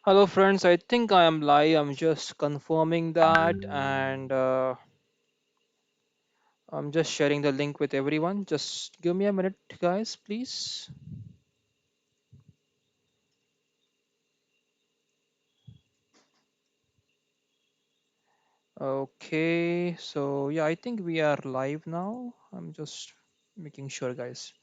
Hello, friends. I think I am live. I'm just confirming that, and I'm just sharing the link with everyone. Just give me a minute, guys, please. Okay, so yeah, I think we are live now. I'm just making sure, guys.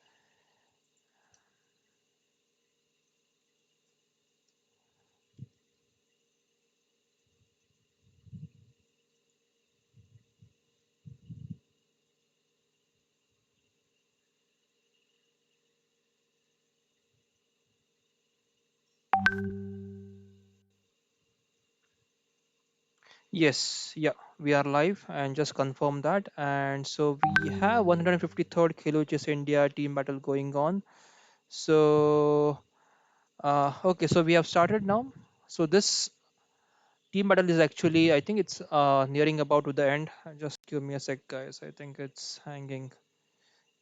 Yes, yeah, we are live and just confirm that. And so we have 153rd Khelo Chess India team battle going on. So, okay, so we have started now. So this team battle is actually, I think it's nearing about to the end. Just give me a sec, guys. I think it's hanging.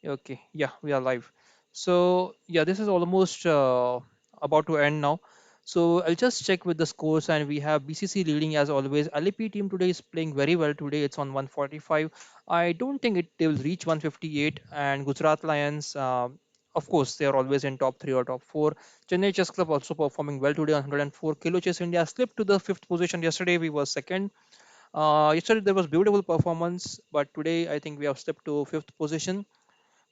Okay, yeah, we are live. So yeah, this is almost about to end now. So I'll just check with the scores, and we have BCC leading as always. LAP team today is playing very well today. It's on 145. I don't think they will reach 158. And Gujarat Lions, of course, they are always in top three or top four. Chennai Chess Club also performing well today on 104. Kilo Chess India slipped to the fifth position. Yesterday we were second. Yesterday there was beautiful performance, but today I think we have slipped to fifth position.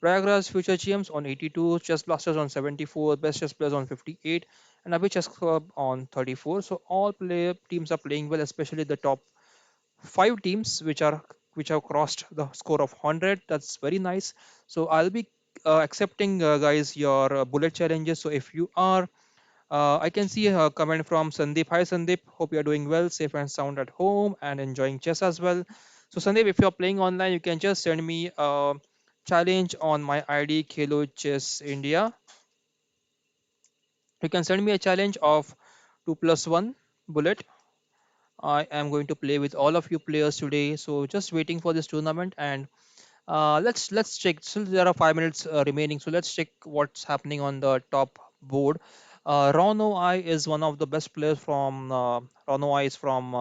Prayagraj Future GMs on 82, Chess Blasters on 74, Best Chess Players on 58, and Abhi Chess Club on 34. So all teams are playing well, especially the top five teams which have crossed the score of 100. That's very nice. So I'll be accepting, guys, your bullet challenges. So if you are I can see a comment from Sandeep. Hi Sandeep, hope you are doing well, safe and sound at home and enjoying chess as well. So Sandeep, if you are playing online, you can just send me a challenge on my ID Khelo Chess India. You can send me a challenge of 2 plus 1 bullet. I am going to play with all of you players today. So just waiting for this tournament, and let's check. So there are 5 minutes remaining. So let's check what's happening on the top board. Rano I is one of the best players from Rano I is from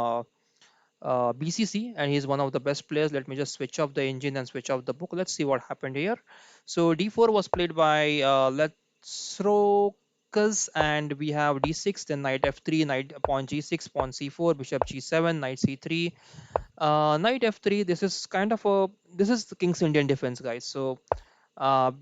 BCC, and he's one of the best players. Let me just switch off the engine and switch off the book. Let's see what happened here. So D4 was played by Letsrokas, and we have D6, then knight F3, knight pawn G6, pawn C4, bishop G7, knight C3, knight F3. This is the King's Indian defense, guys. So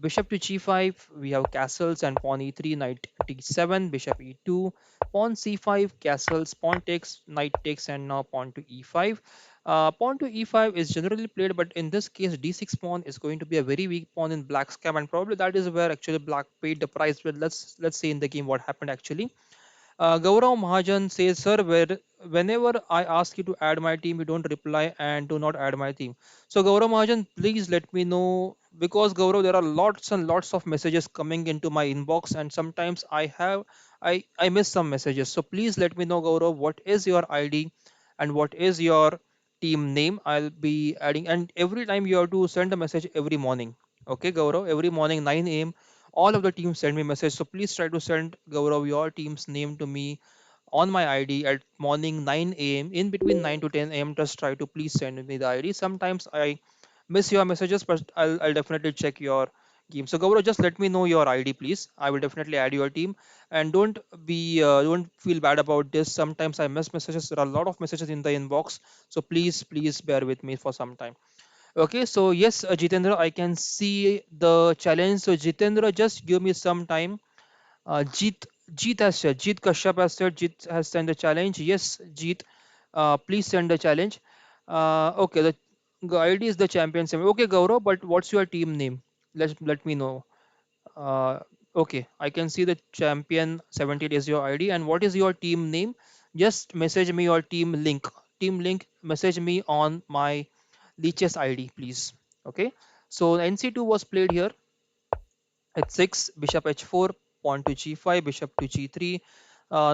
bishop to g5, we have castles and pawn e3, knight d7, bishop e2, pawn c5, castles, pawn takes, knight takes, and now pawn to e5. Pawn to e5 is generally played, but in this case, d6 pawn is going to be a very weak pawn in black's camp, and probably that is where actually black paid the price. But let's see in the game what happened actually. Gaurav Mahajan says, Sir, whenever I ask you to add my team, you don't reply and do not add my team. So, Gaurav Mahajan, please let me know, because Gaurav, there are lots and lots of messages coming into my inbox, and sometimes I miss some messages. So, please let me know, Gaurav, what is your ID and what is your team name. I'll be adding, and every time you have to send a message every morning. Okay, Gaurav, every morning 9 a.m. all of the teams send me message. So please try to send Gaurav your team's name to me on my ID at morning 9 a.m. In between 9 to 10 a.m. Just try to please send me the ID. Sometimes I miss your messages, but I'll definitely check your game. So Gaurav, just let me know your ID, please. I will definitely add your team, and don't feel bad about this. Sometimes I miss messages. There are a lot of messages in the inbox, so please bear with me for some time. Okay, so yes, Jitendra, I can see the challenge. So Jitendra, just give me some time. Jeet has said, Jeet Kashyap has said, Jeet has sent the challenge. Yes, Jeet, please send the challenge. Okay, the ID is the champion semi. Okay, Gaurav, but what's your team name? Let me know. Uh, okay, I can see the champion 78 is your ID. And what is your team name? Just message me your team link. Team link, message me on my Leech's ID, please. Okay, so NC2 was played here at 6, bishop h4, pawn to g5, bishop to g3,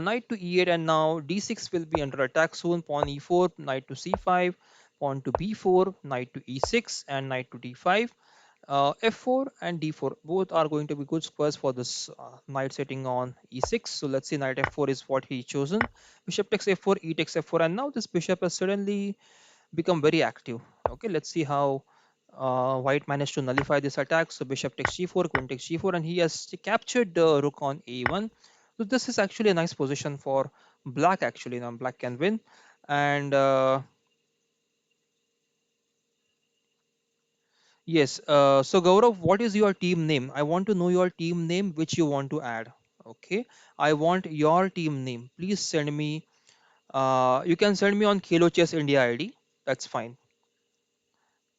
knight to e8, and now d6 will be under attack soon. Pawn e4, knight to c5, pawn to b4, knight to e6, and knight to d5. F4 and D4 both are going to be good squares for this knight sitting on E6. So let's see, knight F4 is what he chosen. Bishop takes F4, E takes F4, and now this bishop has suddenly become very active. Okay, let's see how white managed to nullify this attack. So bishop takes G4, queen takes G4, and he has captured the rook on A1. So this is actually a nice position for black. Actually, now black can win, and yes. So Gaurav, what is your team name? I want to know your team name which you want to add. Okay, I want your team name. Please send me. You can send me on Khelo Chess India ID. That's fine.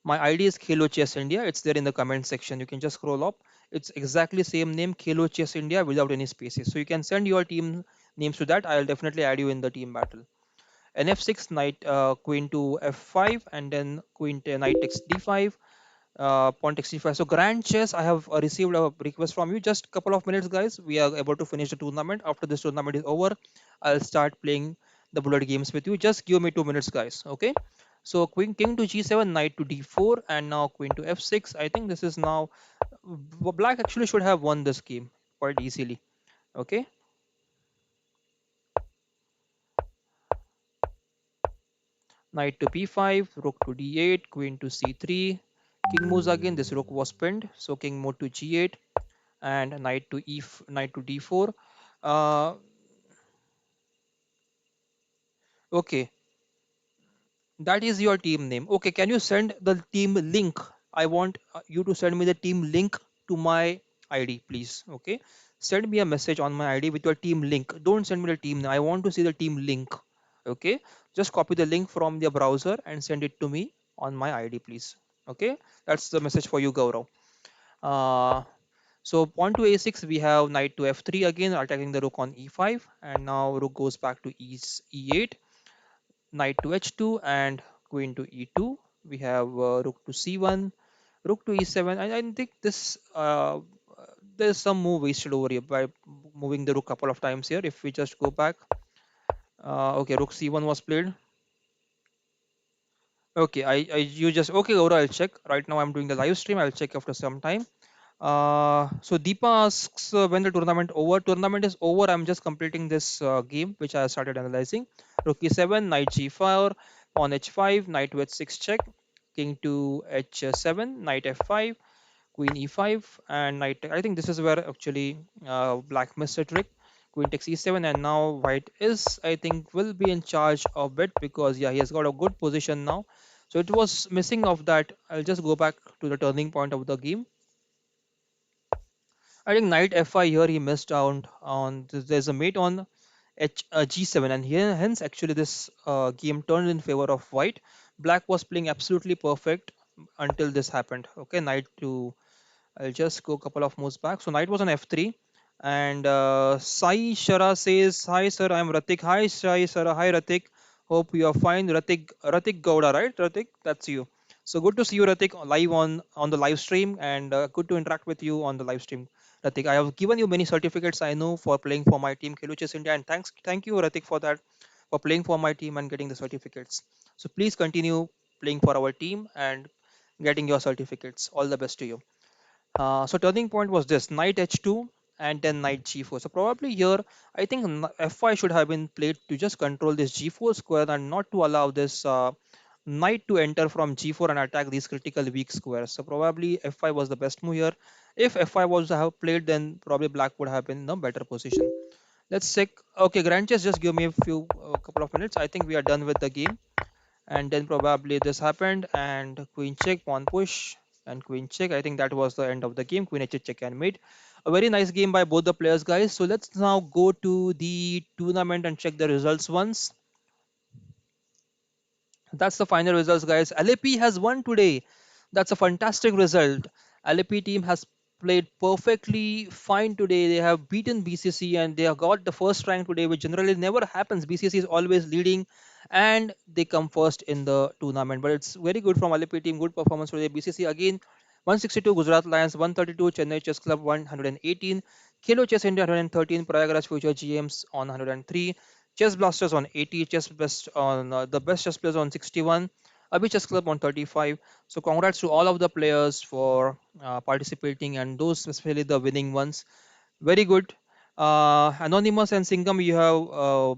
My ID is Khelo Chess India. It's there in the comment section. You can just scroll up. It's exactly same name, Khelo Chess India, without any spaces. So you can send your team names to that. I'll definitely add you in the team battle. NF6, knight, queen to F5, and then knight takes D5, pawn takes C5. So grand chess, I have received a request from you. Just a couple of minutes, guys. We are able to finish the tournament. After this tournament is over, I'll start playing the bullet games with you. Just give me 2 minutes, guys. Okay. So queen king to G7, knight to D4, and now queen to F6. I think this is now black actually should have won this game quite easily. Okay. Knight to B5, rook to D8, queen to C3. King moves again. This rook was pinned, so king moved to G8 and knight to d4. Uh, okay, that is your team name. Okay, can you send the team link? I want you to send me the team link to my ID, please. Okay, send me a message on my ID with your team link. Don't send me the team name. I want to see the team link. Okay, just copy the link from the browser and send it to me on my ID, please. Okay, that's the message for you, Gaurav. uh, So pawn to a6, we have knight to f3 again, attacking the rook on e5, and now rook goes back to e8, knight to h2, and queen to e2. We have rook to c1, rook to e7. I think this there's some move wasted over here by moving the rook couple of times here. If we just go back, okay, rook c1 was played. Okay, I you just okay, Gaurav, I'll check. Right now I'm doing the live stream. I'll check after some time. So Deepa asks when the tournament over. Tournament is over. I'm just completing this game, which I started analyzing. Rook e7, knight g4, pawn h5, knight to h6 check, king to h7, knight f5, queen e5, and knight. I think this is where actually black missed a trick. Queen takes e7, and now white is, I think, will be in charge of bit because yeah, he has got a good position now. So it was missing of that. I'll just go back to the turning point of the game. I think knight f5 here he missed out on. There's a mate on g7, and here hence actually this game turned in favor of white. Black was playing absolutely perfect until this happened. Okay, knight to, I'll just go a couple of moves back. So knight was on f3, and Sai Shara says, "Hi sir, I'm Ratik. Hi Sai Shara. Hi Ratik. Hope you are fine." Ratik Gowda, right? Ratik, that's you. So good to see you, Ratik, live on the live stream, and good to interact with you on the live stream, Ratik. I have given you many certificates, I know, for playing for my team, Keluchis India, and thank you, Ratik, for that, for playing for my team and getting the certificates. So please continue playing for our team and getting your certificates. All the best to you. So turning point was this knight h2 and then knight g4. So probably here I think f5 should have been played to just control this g4 square and not to allow this knight to enter from g4 and attack these critical weak squares. So probably f5 was the best move here. If f5 was to have played, then probably black would have been in a better position. Let's check. Okay, grand chess, just give me a couple of minutes. I think we are done with the game, and then probably this happened, and queen check, pawn push, and queen check. I think that was the end of the game. Queen h check and mate. A very nice game by both the players, guys. So let's now go to the tournament and check the results once. That's the final results, guys. LAP has won today. That's a fantastic result. LAP team has played perfectly fine today. They have beaten BCC and they have got the first rank today, which generally never happens. BCC is always leading and they come first in the tournament. But it's very good from LAP team. Good performance today. BCC again 162, Gujarat Lions 132, Chennai Chess Club 118, Khelo Chess India 113, Prayagraj Future GMs on 103, Chess Blasters on 80, Chess Best on the best chess players on 61, Abhi Chess Club on 35. So congrats to all of the players for participating, and those especially the winning ones. Very good. Anonymous and Singham, you have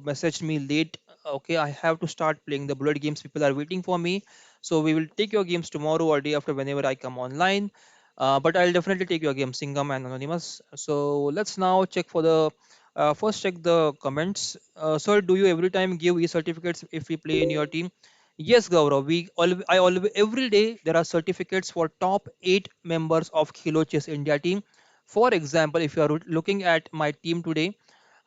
messaged me late. Okay, I have to start playing the bullet games. People are waiting for me. So we will take your games tomorrow or day after whenever I come online. But I'll definitely take your game, Singham and Anonymous. So let's now check for the first check the comments. Sir, do you every time give e-certificates if we play in your team? Yes, Gaurav. I always every day there are certificates for top 8 members of Khelo Chess India team. For example, if you are looking at my team today,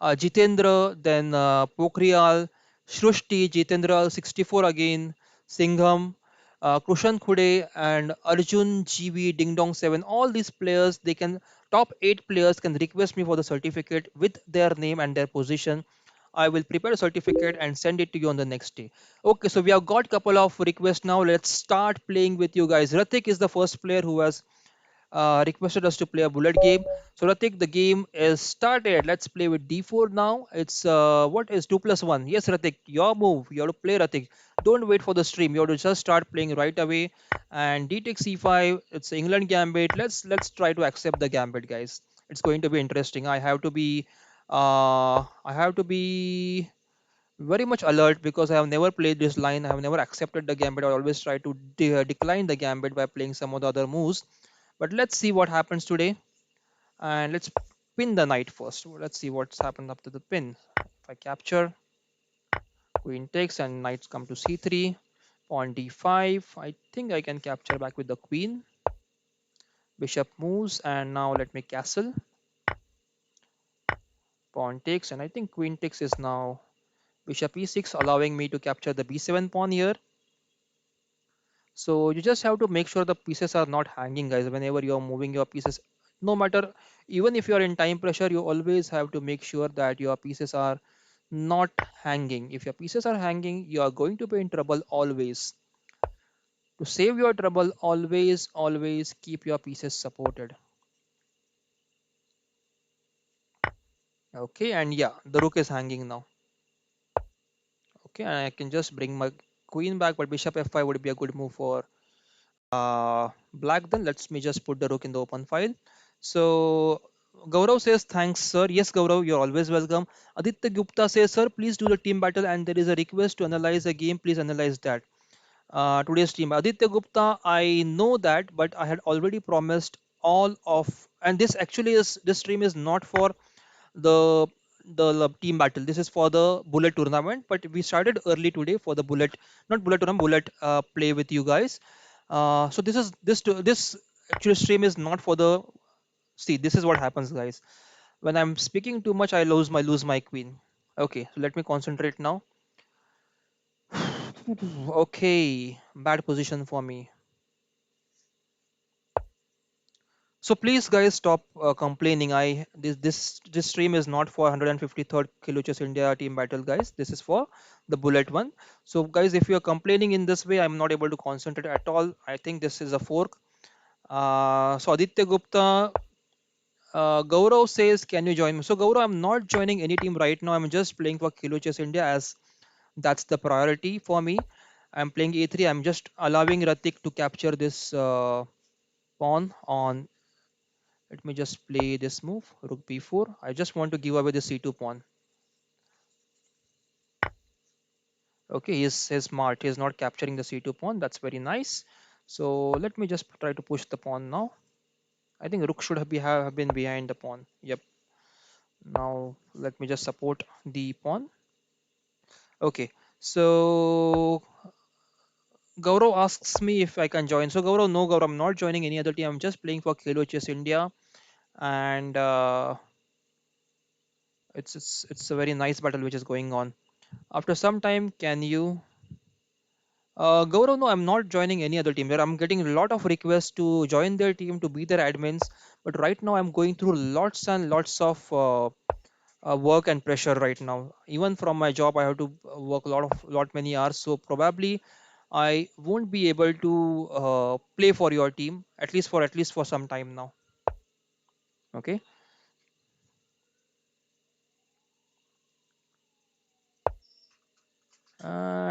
Jitendra, then Pokhriyal, Shrushti, Jitendra 64 again, Singham, Krushan Khude, and Arjun GB Ding Dong 7. All these players, they can top 8 players can request me for the certificate with their name and their position. I will prepare a certificate and send it to you on the next day. Okay, so we have got couple of requests now. Let's start playing with you guys. Ratik is the first player who has requested us to play a bullet game. So Ratik, the game is started. Let's play with d4 now. It's what is 2 plus 1? Yes, Ratik, your move. You have to play, Ratik. Don't wait for the stream. You have to just start playing right away. And d takes c5. It's England gambit. Let's try to accept the gambit, guys. It's going to be interesting. I have to be very much alert because I have never played this line. I have never accepted the gambit. I always try to decline the gambit by playing some of the other moves. But let's see what happens today. And let's pin the knight first. Let's see what's happened up to the pin. If I capture, queen takes and knights come to c3. Pawn d5. I think I can capture back with the queen. Bishop moves and now let me castle. Pawn takes and I think queen takes is now bishop e6, allowing me to capture the b7 pawn here. So you just have to make sure the pieces are not hanging, guys, whenever you're moving your pieces. No matter, even if you're in time pressure, you always have to make sure that your pieces are not hanging. If your pieces are hanging, you are going to be in trouble always. To save your trouble, always keep your pieces supported. Okay, and yeah, the rook is hanging now. Okay, and I can just bring my queen back, but bishop f5 would be a good move for black. Then let's me just put the rook in the open file. So Gaurav says thanks sir. Yes, Gaurav, you're always welcome. Aditya Gupta says, sir, please do the team battle, and there is a request to analyze the game. Please analyze that. Today's team, Aditya Gupta, I know that, but I had already promised all of, and this actually is, this stream is not for the team battle. This is for the bullet tournament, but we started early today for the bullet, not bullet tournament, bullet play with you guys. So this actually stream is not for the, see, this is what happens, guys. When I'm speaking too much, I lose my queen. Okay, so let me concentrate now. Okay, bad position for me. So please, guys, stop complaining. This stream is not for 153rd Kilochess India team battle, guys. This is for the bullet one. So guys, if you are complaining in this way, I'm not able to concentrate at all. I think this is a fork. So Aditya Gupta, Gaurav says, can you join me? So Gaurav, I'm not joining any team right now. I'm just playing for Kilochess India as that's the priority for me. I'm playing A3. I'm just allowing Ratik to capture this pawn on. Let me just play this move, rook b4. I just want to give away the c2 pawn. Okay, he's smart. He's not capturing the c2 pawn. That's very nice. So let me just try to push the pawn now. I think rook should have been behind the pawn. Yep. Now let me just support the pawn. Okay. So Gaurav asks me if I can join. So Gaurav, no, Gaurav, I'm not joining any other team. I'm just playing for Khelo Chess India, and it's a very nice battle which is going on. After some time, can you? Gaurav, no, I'm not joining any other team. There, I'm getting a lot of requests to join their team to be their admins, but right now I'm going through lots and lots of work and pressure right now. Even from my job, I have to work lot many hours. So probably I won't be able to play for your team at least for some time now. Okay.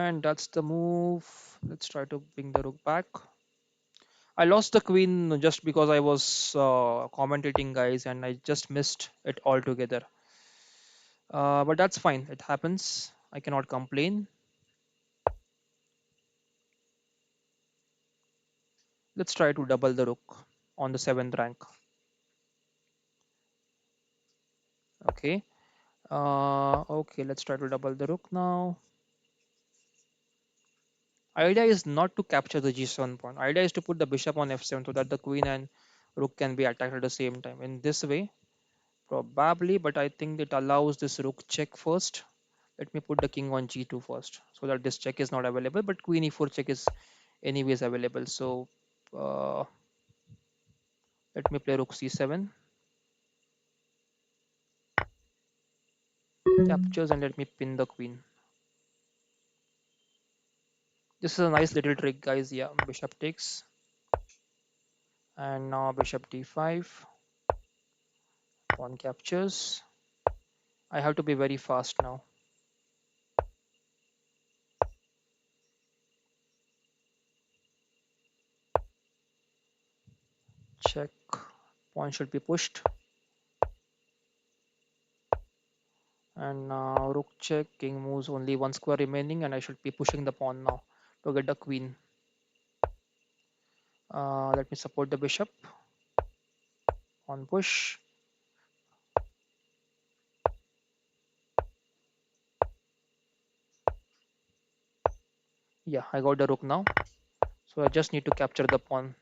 And that's the move. Let's try to bring the rook back. I lost the queen just because I was commentating, guys, and I just missed it altogether. But that's fine. It happens. I cannot complain. Let's try to double the rook on the seventh rank. Okay. Okay, let's try to double the rook now. Idea is not to capture the g7 pawn. Idea is to put the bishop on f7 so that the queen and rook can be attacked at the same time. In this way, probably, but I think it allows this rook check first. Let me put the king on g2 first so that this check is not available, but queen e4 check is anyways available. So uh, let me play rook c7, captures, and let me pin the queen. This is a nice little trick, guys. Yeah, bishop takes, and now bishop d5, pawn captures. I have to be very fast now. Check, pawn should be pushed, and now rook check, king moves, only one square remaining, and I should be pushing the pawn now to get the queen. Let me support the bishop on push. Yeah, I got the rook now, so I just need to capture the pawn.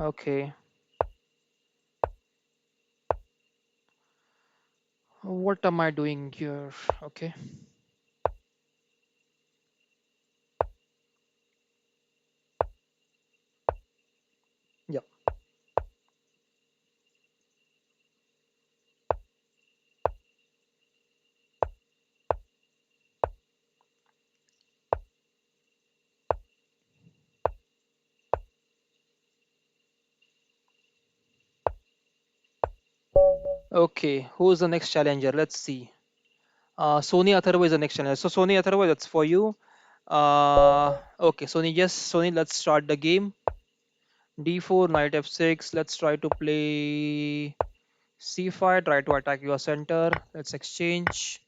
Okay, what am I doing here? Okay, yeah. Okay, who's the next challenger? Let's see. Sony Atharva is the next challenger. So Sony Atharva, that's for you. Okay, Sony, yes, Sony, let's start the game. D4, knight f6. Let's try to play c5. Try to attack your center. Let's exchange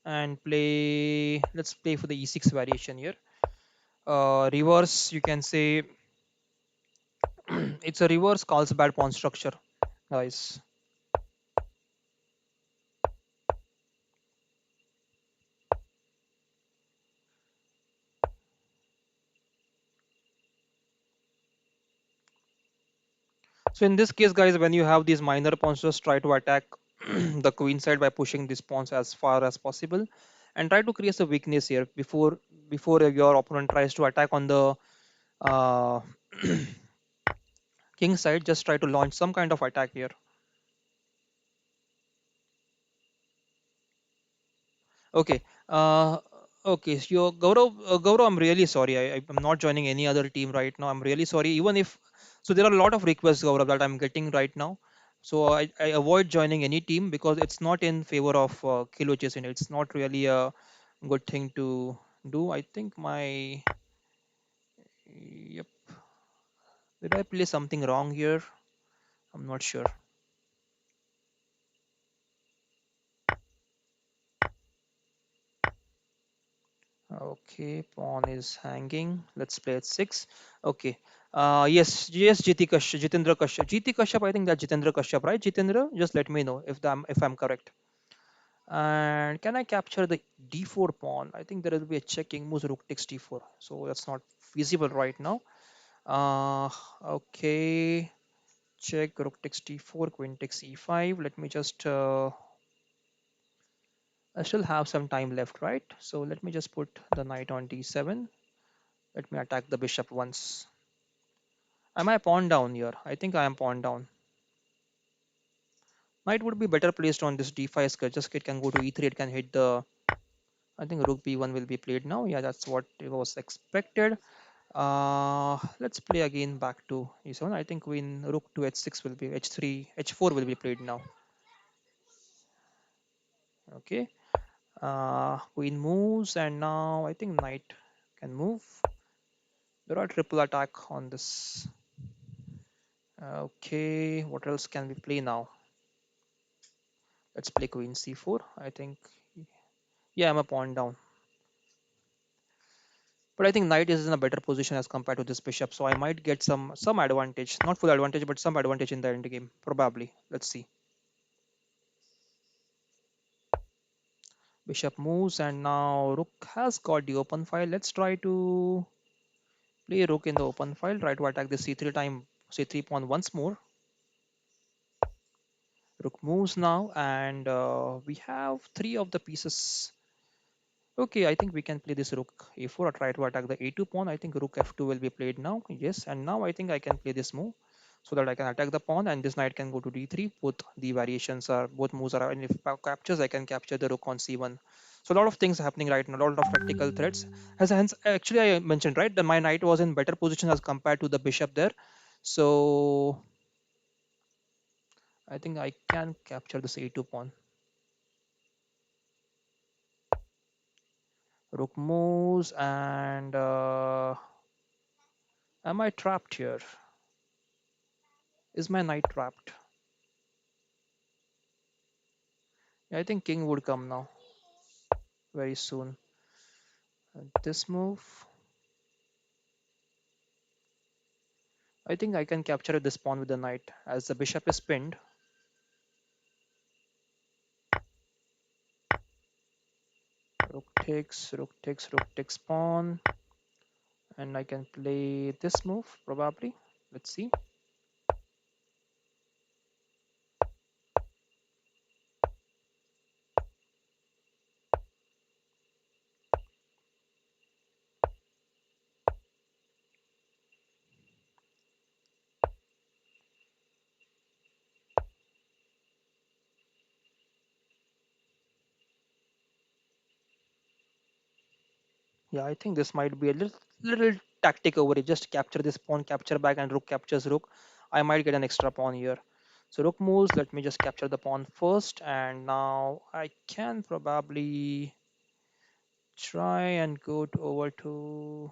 and play. Let's play for the e6 variation here. Reverse, you can say it's a reverse Carlsbad pawn structure, guys. So in this case, guys, when you have these minor pawns, just try to attack the queen side by pushing these pawns as far as possible, and try to create a weakness here before your opponent tries to attack on the uh, king side. Just try to launch some kind of attack here. Okay. Uh, okay. So Gaurav, I'm really sorry. I'm not joining any other team right now. I'm really sorry. Even if so, there are a lot of requests, Gaurav, that I'm getting right now. So I avoid joining any team because it's not in favor of Khelo chasing. It's not really a good thing to do. I think my yep. Did I play something wrong here? I'm not sure. Okay, pawn is hanging. Let's play at six. Okay. Yes, Jitendra Kashyap. GT Kashyap, I think that's Jitendra Kashyap, right? Jitendra, just let me know if I'm correct. And can I capture the d4 pawn? I think there will be a checking moves rook takes d4, so that's not feasible right now. Uh, okay. Check rook takes d4, queen takes e5. Let me just. I still have some time left, right? So let me just put the knight on d7. Let me attack the bishop once. Am I pawn down here? I think I am pawn down. Knight would be better placed on this d5 square. Just it can go to e3. It can hit the I think rook b1 will be played now. Yeah, that's what it was expected. Let's play again back to e7. I think queen rook to h6 will be h3, h4 will be played now. Okay. Queen moves, and now I think knight can move. There are triple attack on this. Okay, what else can we play now? Let's play queen c4. I think, yeah, I'm a pawn down. But I think knight is in a better position as compared to this bishop, so I might get some advantage, not full advantage, but some advantage in the end game, probably. Let's see. Bishop moves, and now rook has got the open file. Let's try to play rook in the open file. Try to attack the c3 time, c3 pawn once more. Rook moves now, and we have three of the pieces. Okay, I think we can play this rook a4 or try to attack the a2 pawn. I think rook f2 will be played now. Yes, and now I think I can play this move so that I can attack the pawn, and this knight can go to d3. Both the variations are, both moves are, and if captures, I can capture the rook on c1. So a lot of things are happening right now, a lot of tactical threats. As hence, actually, I mentioned right that my knight was in better position as compared to the bishop there. So I think I can capture this a2 pawn. Rook moves, and am I trapped here? Is my knight trapped? Yeah, I think king would come now very soon. And this move, I think I can capture this pawn with the knight as the bishop is pinned. Rook takes, rook takes pawn, and I can play this move probably. Let's see. Yeah, I think this might be a little tactic over it. Just capture this pawn, capture back, and rook captures rook. I might get an extra pawn here. So rook moves. Let me just capture the pawn first, and now I can probably try and go over to.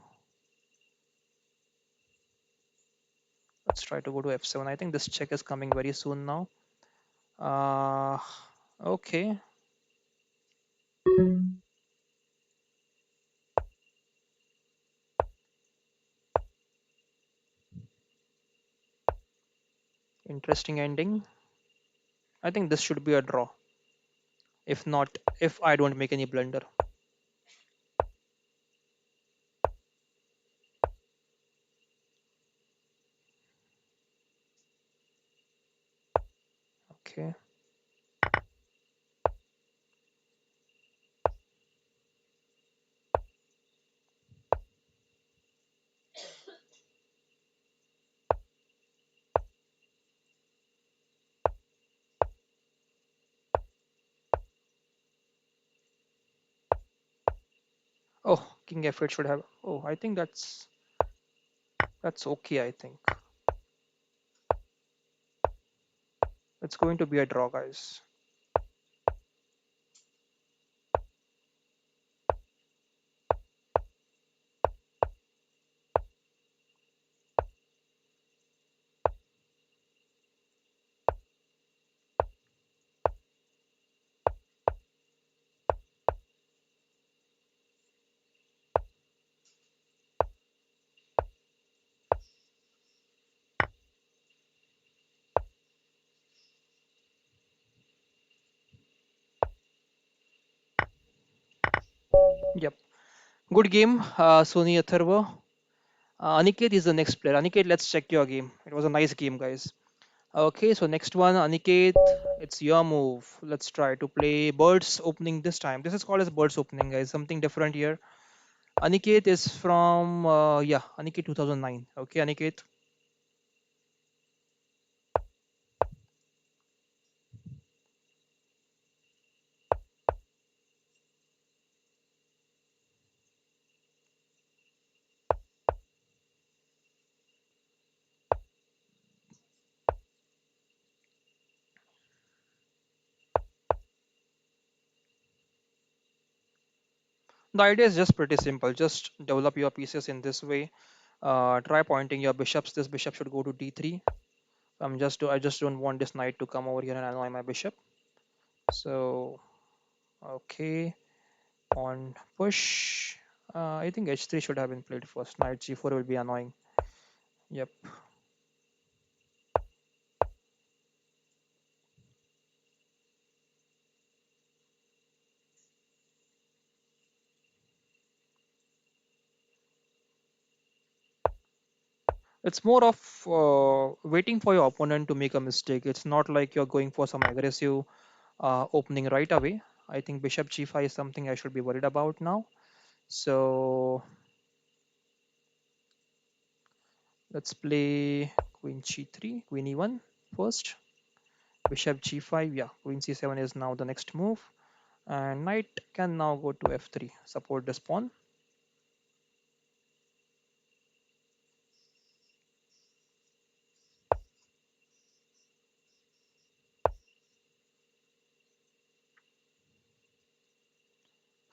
Let's try to go to f7. I think this check is coming very soon now. Uh, okay. Interesting ending. I think this should be a draw. If not, if I don't make any blunder. Okay. Oh, king f8 should have. Oh, I think that's okay. I think it's going to be a draw, guys. Yep. Good game, Sony Atharva. Aniket is the next player. Aniket, let's check your game. It was a nice game, guys. Okay, so next one, Aniket, it's your move. Let's try to play birds opening this time. This is called as birds opening, guys. Something different here. Aniket is from yeah, Aniket 2009. Okay, Aniket. The idea is just pretty simple. Just develop your pieces in this way. Try pointing your bishops. This bishop should go to d3. I just don't want this knight to come over here and annoy my bishop. So okay, on push. I think h3 should have been played first. Knight g4 will be annoying. Yep. It's more of waiting for your opponent to make a mistake. It's not like you're going for some aggressive opening right away. I think bishop g5 is something I should be worried about now. So let's play queen g3, queen e1 first. Bishop g5, yeah, queen c7 is now the next move. And knight can now go to f3, support this pawn.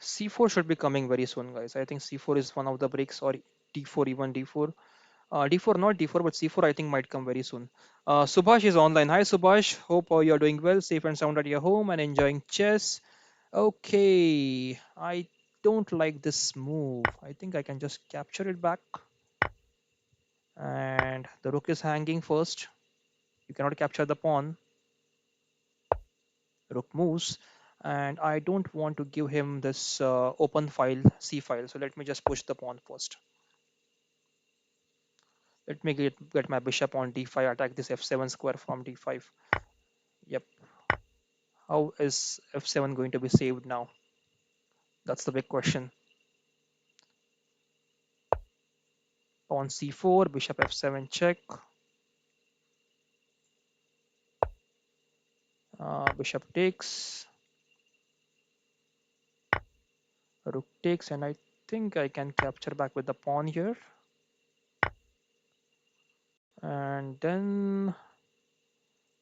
c4 should be coming very soon, guys. I think c4 is one of the breaks, or d4, even d4. D4, not D4, but C4, I think might come very soon. Subhash is online. Hi, Subhash. Hope you're doing well, safe and sound at your home and enjoying chess. Okay, I don't like this move. I think I can just capture it back. And the rook is hanging first. You cannot capture the pawn. Rook moves. And I don't want to give him this open file, C file. So let me just push the pawn first. Let me get my bishop on d5, attack this f7 square from d5. Yep. How is f7 going to be saved now? That's the big question. Pawn c4, bishop f7 check. Bishop takes, rook takes, and I think I can capture back with the pawn here. And then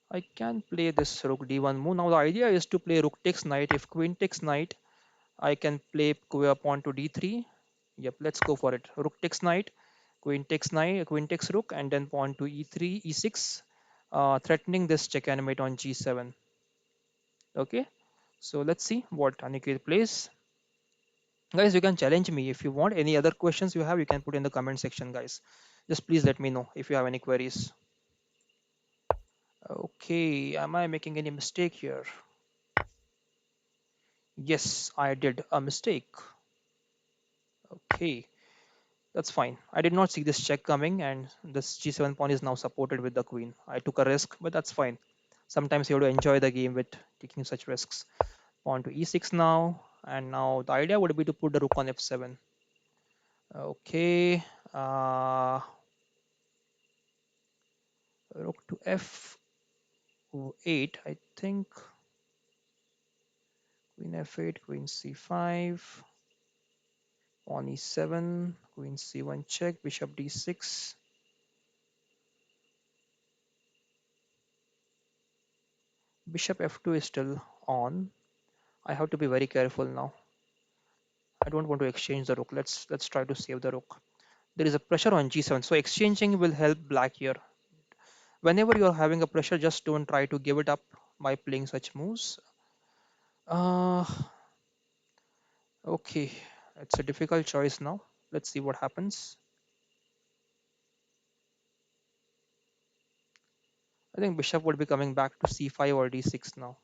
I can play this rook d1 move. Now the idea is to play rook takes knight. If queen takes knight, I can play pawn to d3. Yep, let's go for it. Rook takes knight, knight, queen takes rook, and then pawn to e3, e6, threatening this check animate on g7. Okay, so let's see what Aniket plays. Guys, you can challenge me if you want. Any other questions you have, you can put in the comment section, guys. Just please let me know if you have any queries. Okay, am I making any mistake here? Yes, I did a mistake. Okay, that's fine. I did not see this check coming, and this g7 pawn is now supported with the queen. I took a risk, but that's fine. Sometimes you have to enjoy the game with taking such risks. Pawn to e6 now, and now the idea would be to put the rook on f7. Okay, rook to f8, I think. Queen f8, queen c5, pawn e7, queen c1 check, bishop d6. Bishop f2 is still on. I have to be very careful now. I don't want to exchange the rook. Let's try to save the rook. There is a pressure on g7, so exchanging will help black here. Whenever you're having a pressure, just don't try to give it up by playing such moves. Uh, okay, it's a difficult choice now. Let's see what happens. I think bishop would be coming back to c5 or d6 now.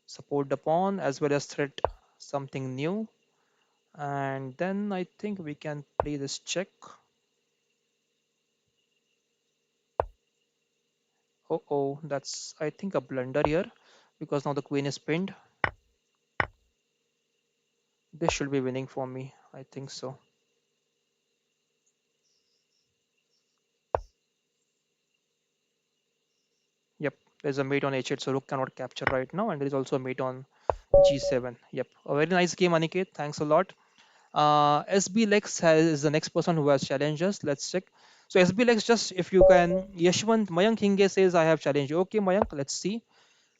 Support the pawn as well as threat something new. And then I think we can play this check. Oh, that's I think a blunder here because now the queen is pinned. This should be winning for me. I think so. Yep, there's a mate on h8, so rook cannot capture right now, and there is also a mate on g7. Yep, a very nice game, Aniket. Thanks a lot. SB Lex is the next person who has challenged us. Let's check. So SB Lex, just if you can, Yashwant Mayank Hinge says I have challenged you. Okay, Mayank, let's see.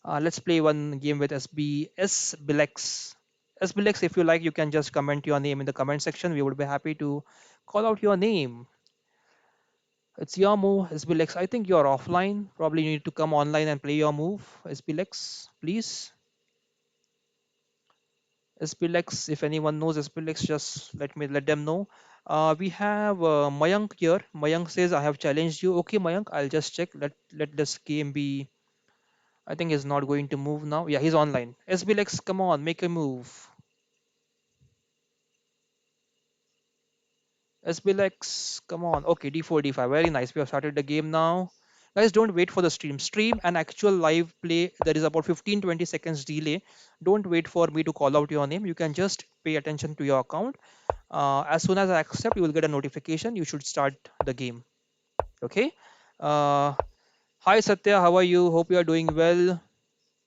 Let's play one game with SBS Bilex. SBilex, if you like, you can just comment your name in the comment section. We would be happy to call out your name. It's your move, SBilex. I think you're offline. Probably you need to come online and play your move, SBilex, please. SBilex, if anyone knows SBilex, just let them know. We have Mayank here. Mayank says, I have challenged you. Okay, Mayank, I'll just check. Let this game be. I think he's not going to move now. Yeah, he's online. SBilex, come on, make a move. SBLX, come on. Okay, D4, D5. Very nice. We have started the game now. Guys, don't wait for the stream. Stream and actual live play, there is about 15-20 seconds delay. Don't wait for me to call out your name. You can just pay attention to your account. As soon as I accept, you will get a notification. You should start the game. Okay. Uh, Hi, Satya. How are you? Hope you are doing well.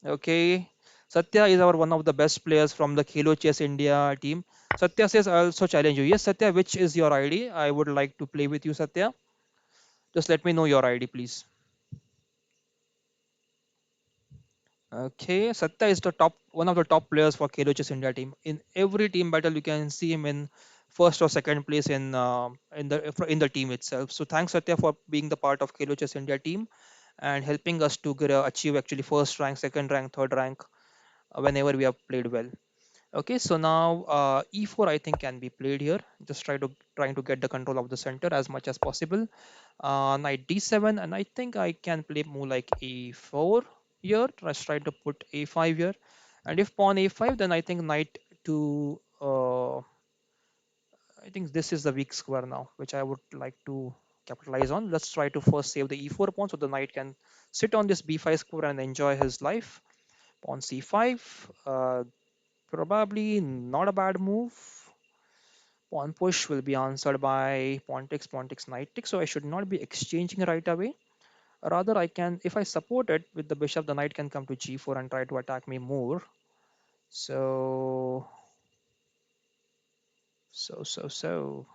Okay. Satya is our one of the best players from the Khelo Chess India team. Satya says, I also challenge you. Yes, Satya, which is your ID? I would like to play with you, Satya. Just let me know your ID, please. Okay, Satya is the top one of the top players for Khelo Chess India team. In every team battle, you can see him in first or second place in the team itself. So thanks, Satya, for being the part of Khelo Chess India team and helping us to achieve actually first rank, second rank, third rank whenever we have played well. Okay, so now e4 I think can be played here. Just trying to get the control of the center as much as possible. Knight d7, and I think I can play more like a4 here. Let's try to put a5 here, and if pawn a5, then I think knight to I think this is the weak square now, which I would like to capitalize on. Let's try to first save the e4 pawn so the knight can sit on this b5 square and enjoy his life. Pawn c5. Probably not a bad move. Pawn push will be answered by pawn takes, knight takes. So I should not be exchanging right away. Rather, I can, if I support it with the bishop, the knight can come to g4 and try to attack me more. So, so.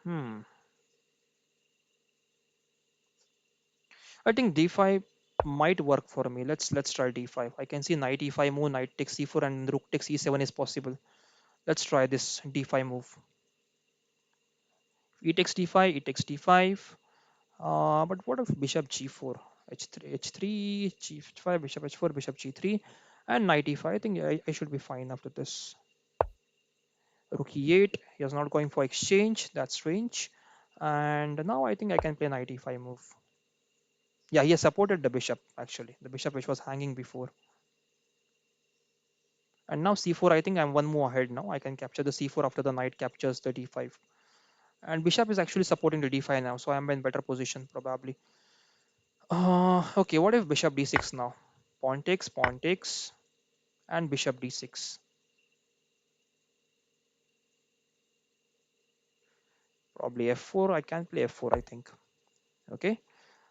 Hmm. I think d5 might work for me. Let's try d5. I can see knight e5 move, knight takes c4, and rook takes e7 is possible. Let's try this d5 move. E takes d5, e takes d5. But what if bishop g4, h3, h3, g5, bishop h4, bishop g3, and knight e5? I think I should be fine after this. Rook e8. He was not going for exchange. That's strange. And now I think I can play knight e5 move. Yeah, he has supported the bishop actually. The bishop which was hanging before. And now c4. I think I'm one move ahead now. I can capture the c4 after the knight captures the d5. And bishop is actually supporting the d5 now, so I'm in better position probably. Okay, what if bishop d6 now? Pawn takes, and bishop d6. Probably f4. I can play f4, I think. Okay.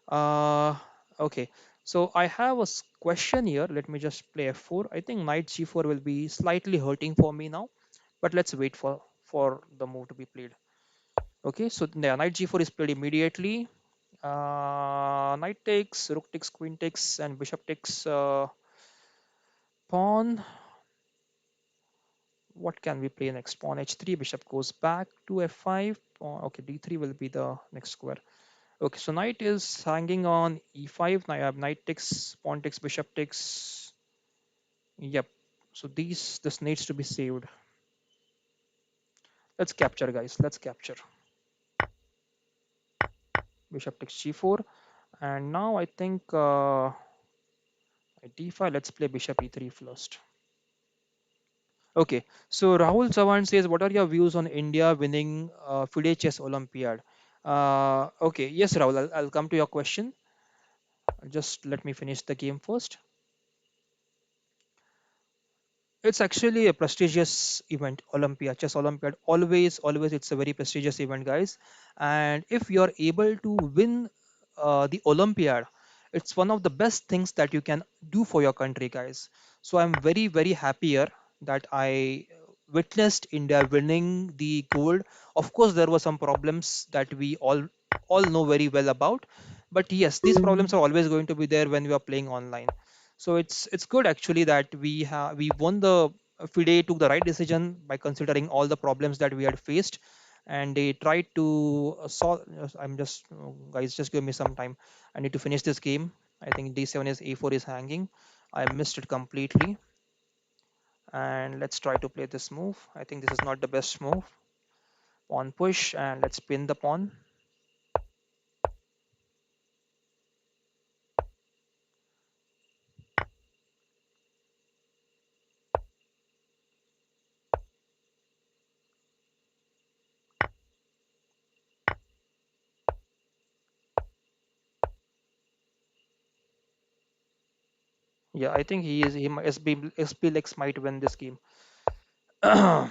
Uh, okay. So I have a question here. Let me just play f4. I think knight g4 will be slightly hurting for me now, but let's wait for the move to be played. Okay. So yeah, knight g4 is played immediately. Knight takes, rook takes, queen takes, and bishop takes pawn. What can we play next? Pawn h3, bishop goes back to f5. Okay, d3 will be the next square. Okay, so knight is hanging on e5. Now I have knight takes, pawn takes, bishop takes. Yep. So this needs to be saved. Let's capture, guys. Let's capture. Bishop takes g4, and now I think d5. Let's play bishop e3 first. Okay, so Rahul Chavan says, what are your views on India winning FIDE Chess Olympiad? Okay, yes, Rahul, I'll come to your question. Just let me finish the game first. It's actually a prestigious event, Olympia, Chess Olympiad. Always, it's a very prestigious event, guys. And if you're able to win the Olympiad, it's one of the best things that you can do for your country, guys. So I'm very happier that I witnessed India winning the gold. Of course, there were some problems that we all know very well about, But yes, these problems are always going to be there when we are playing online. So it's good actually that we won the FIDE took the right decision by considering all the problems that we had faced, and they tried to solve. I'm just guys, just give me some time. I need to finish this game. I think d7 is a4 is hanging. I missed it completely. And let's try to play this move. I think this is not the best move. Pawn push, and let's pin the pawn. Yeah, I think SB Lex might win this game. Yep,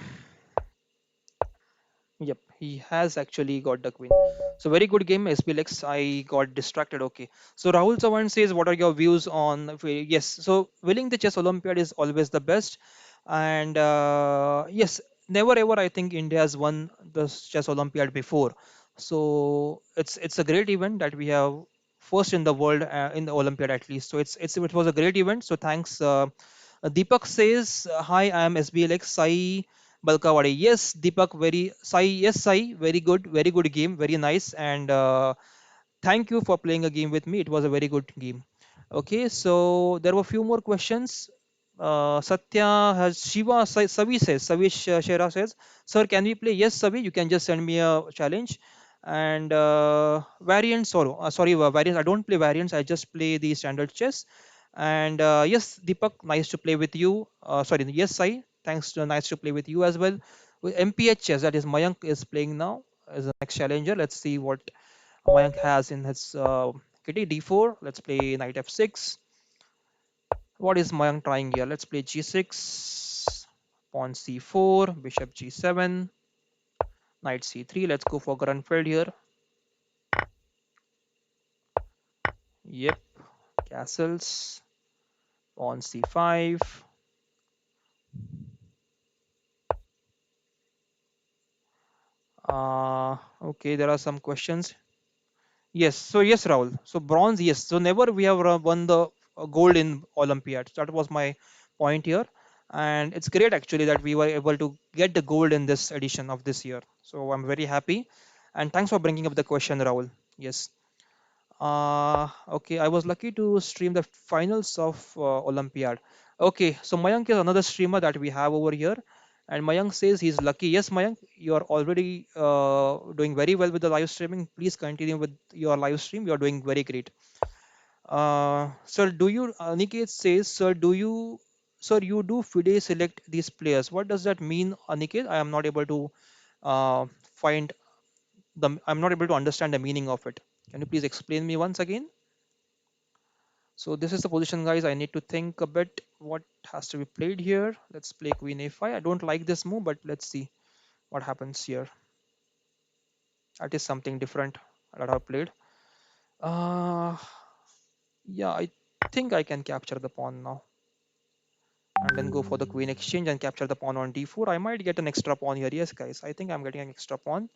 he has actually got the queen. So very good game, SPLX. I got distracted. Okay. So Rahul Sawan says, what are your views on? Yes. So winning the chess Olympiad is always the best, and yes, never ever I think India has won the chess Olympiad before. So it's a great event that we have first in the world in the Olympiad at least. So it was a great event. So thanks. Deepak says, hi, I am SBLX Sai Balkawadi. Yes, Deepak, yes, Sai, very good game, very nice, and thank you for playing a game with me. It was a very good game. Okay, so there were a few more questions. Satya has Savi says, Savish Shera says, sir, can we play? Yes, Savi, you can just send me a challenge. And variants, or variants. I don't play variants. I just play the standard chess. And yes, Deepak, nice to play with you. Sorry, yes, Sai, thanks. Nice to play with you as well. With MPH chess, that is Mayank is playing now as the next challenger. Let's see what Mayank has in his kitty. D4. Let's play knight f6. What is Mayank trying here? Let's play g6, pawn c4, bishop g7, knight c3. Let's go for Grunfeld here. Yep, castles, pawn c5. Okay, there are some questions. Yes, so yes, Rahul. So bronze, yes. So never we have won the gold in Olympiads. That was my point here, and it's great actually that we were able to get the gold in this edition of this year. So I'm very happy, and thanks for bringing up the question, Rahul. Yes. Okay, I was lucky to stream the finals of Olympiad. Okay, so Mayank is another streamer that we have over here, and Mayank says he's lucky. Yes, Mayank, you are already doing very well with the live streaming. Please continue with your live stream. You are doing very great. Sir, Aniket says, sir, you do FIDE select these players. What does that mean, Aniket? I am not able to uh, find I'm not able to understand the meaning of it. Can you please explain me once again? So this is the position, guys. I need to think a bit what has to be played here. Let's play queen a5. I don't like this move, but let's see what happens here. That is something different that I've played. Uh, yeah, I think I can capture the pawn now and then go for the queen exchange and capture the pawn on d4. I might get an extra pawn here. Yes, guys, I think I'm getting an extra pawn.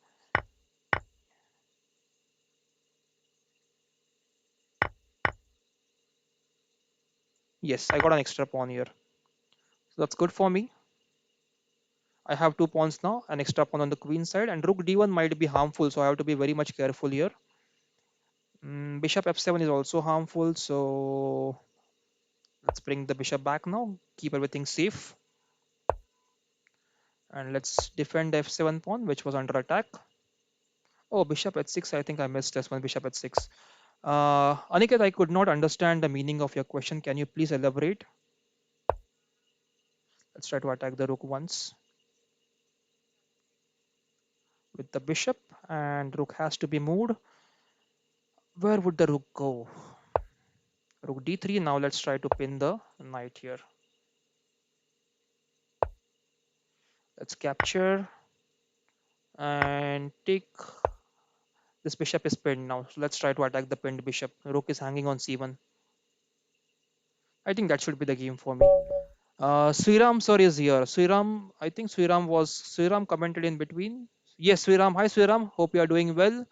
Yes, I got an extra pawn here. So that's good for me. I have two pawns now, an extra pawn on the queen side, and rook d1 might be harmful, so I have to be very much careful here. Bishop f7 is also harmful, so let's bring the bishop back now, keep everything safe, and let's defend the f7 pawn, which was under attack. Oh, bishop h6, I think I missed this one, bishop h6. Aniket, I could not understand the meaning of your question. Can you please elaborate? Let's try to attack the rook once with the bishop, and rook has to be moved. Where would the rook go? Rook d3. Now let's try to pin the knight here. Let's capture and take. This bishop is pinned now. So let's try to attack the pinned bishop. Rook is hanging on c1. I think that should be the game for me. Sriram sir is here. Sriram, I think Sriram commented in between. Yes, Sriram. Hi Sriram. Hope you are doing well.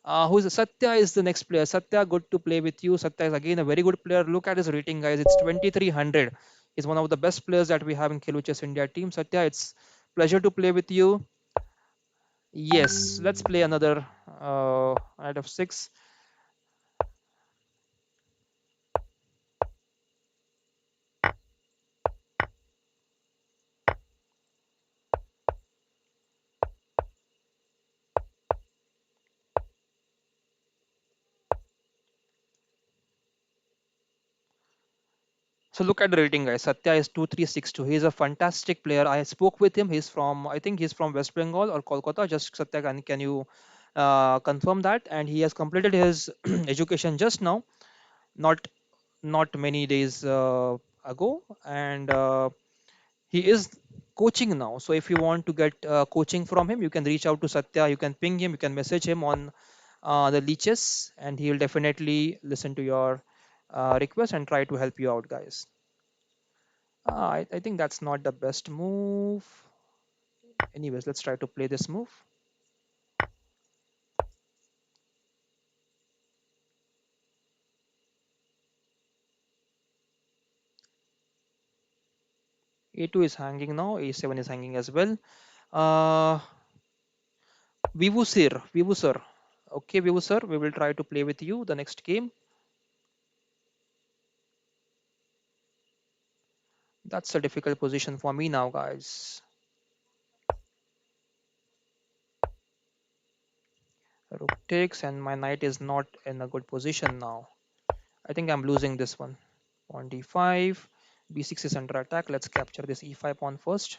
Who is Satya is the next player. Satya, good to play with you. Satya is again a very good player. Look at his rating, guys. It's 2300. He's one of the best players that we have in Khelo Chess India team. Satya, it's pleasure to play with you. Yes, let's play another out of six. So look at the rating, guys. Satya is 2362. He's a fantastic player. I spoke with him. He's from, I think he's from West Bengal or Kolkata. Just Satya, can you confirm that? And he has completed his education just now, not many days ago, and he is coaching now. So if you want to get coaching from him, you can reach out to Satya. You can ping him. You can message him on the leeches, and he will definitely listen to your request and try to help you out, guys. I think that's not the best move. Anyways, let's try to play this move. A2 is hanging now. A7 is hanging as well. Uh, Vivu sir. Okay, Vivu sir, we will try to play with you the next game. That's a difficult position for me now, guys. Rook takes, and my knight is not in a good position now. I think I'm losing this one. Pawn d5. b6 is under attack. Let's capture this e5 pawn first.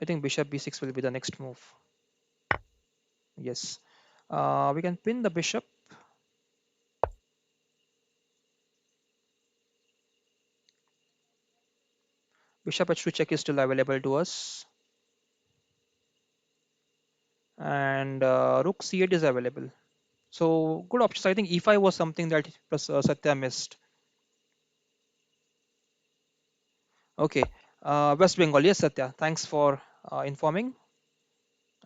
I think bishop b6 will be the next move. Yes. We can pin the bishop. Bishop h2 check is still available to us. And rook c8 is available. So good options. I think e5 was something that Satya missed. Okay. West Bengal. Yes, Satya. Thanks for informing.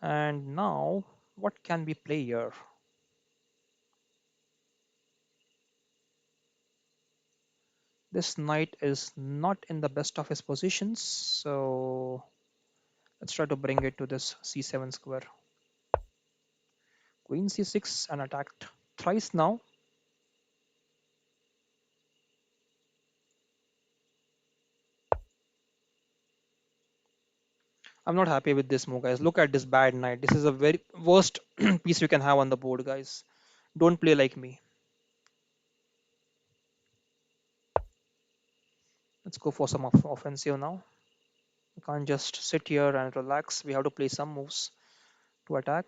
And now, what can we play here? This knight is not in the best of his positions. So let's try to bring it to this c7 square. Queen c6 and attacked thrice now. I'm not happy with this move, guys. Look at this bad knight. This is a very worst piece you can have on the board, guys. Don't play like me. Let's go for some offensive now. We can't just sit here and relax. We have to play some moves to attack.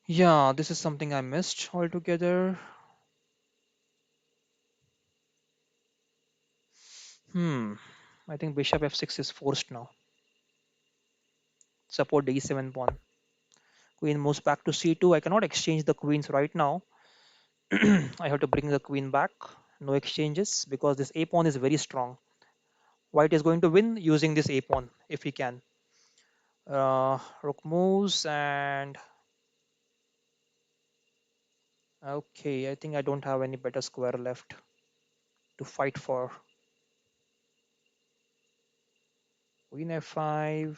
Yeah, this is something I missed altogether. Hmm. I think bishop f6 is forced now. Support the e7 pawn. Queen moves back to c2. I cannot exchange the queens right now. I have to bring the queen back. No exchanges because this a pawn is very strong. White is going to win using this a pawn if he can. Rook moves and okay, I think I don't have any better square left to fight for. Queen f5.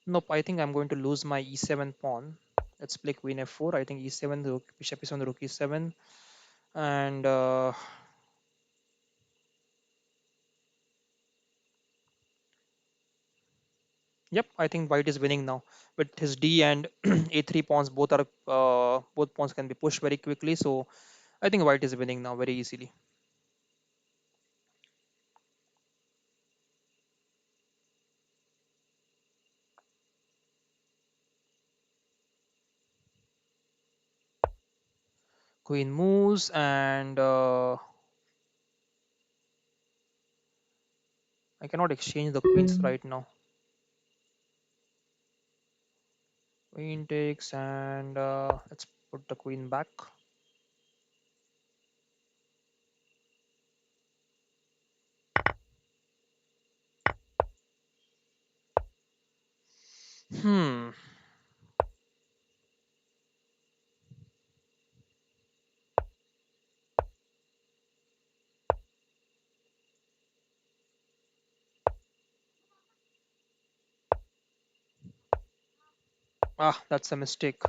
Nope, I think I'm going to lose my e7 pawn. Let's play queen f4. I think e7, the bishop is on the rook e7. And yep, I think white is winning now. With his d and a3 pawns, both pawns can be pushed very quickly. So I think white is winning now very easily. Queen moves and I cannot exchange the queens right now. Queen takes and let's put the queen back. 'Cause, Hmm. Ah, that's a mistake.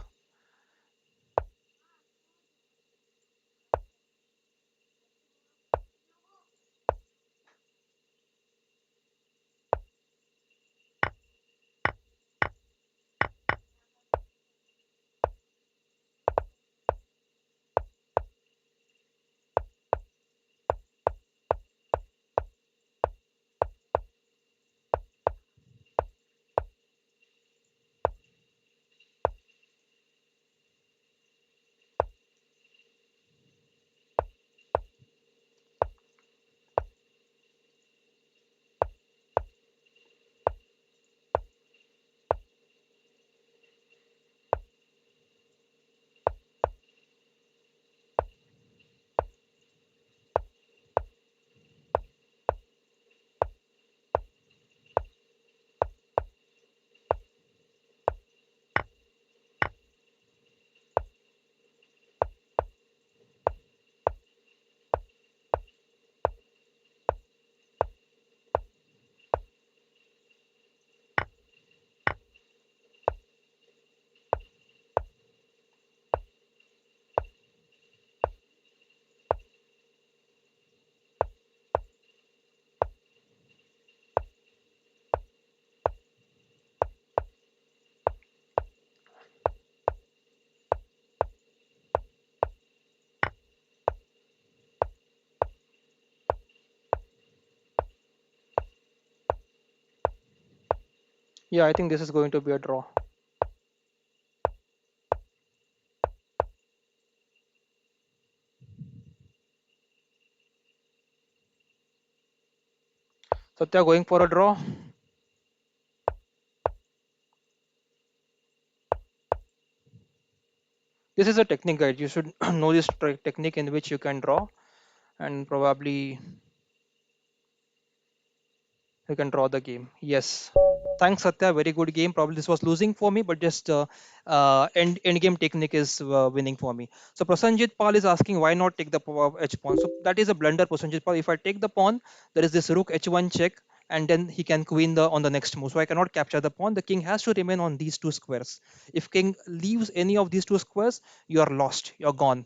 Yeah, I think this is going to be a draw. Satya going for a draw. This is a technique, guide. You should know this technique in which you can draw, and probably you can draw the game. Yes. Thanks, Satya. Very good game. Probably this was losing for me, but just end game technique is winning for me. So Prasanjit Pal is asking why not take the H pawn. So that is a blunder, Prasanjit Pal. If I take the pawn, there is this rook H1 check, and then he can queen the on the next move. So I cannot capture the pawn. The king has to remain on these two squares. If king leaves any of these two squares, you are lost. You're gone.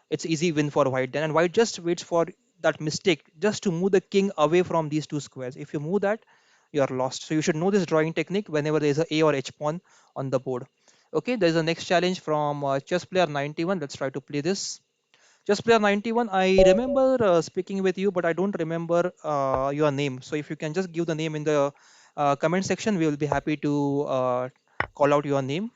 It's easy win for white then, and white just waits for that mistake just to move the king away from these two squares. If you move that, you are lost. So you should know this drawing technique whenever there is a or H pawn on the board. Okay, there is a next challenge from chess player 91. Let's try to play this. Chess player 91, I remember speaking with you, but I don't remember your name. So if you can just give the name in the comment section, we will be happy to call out your name.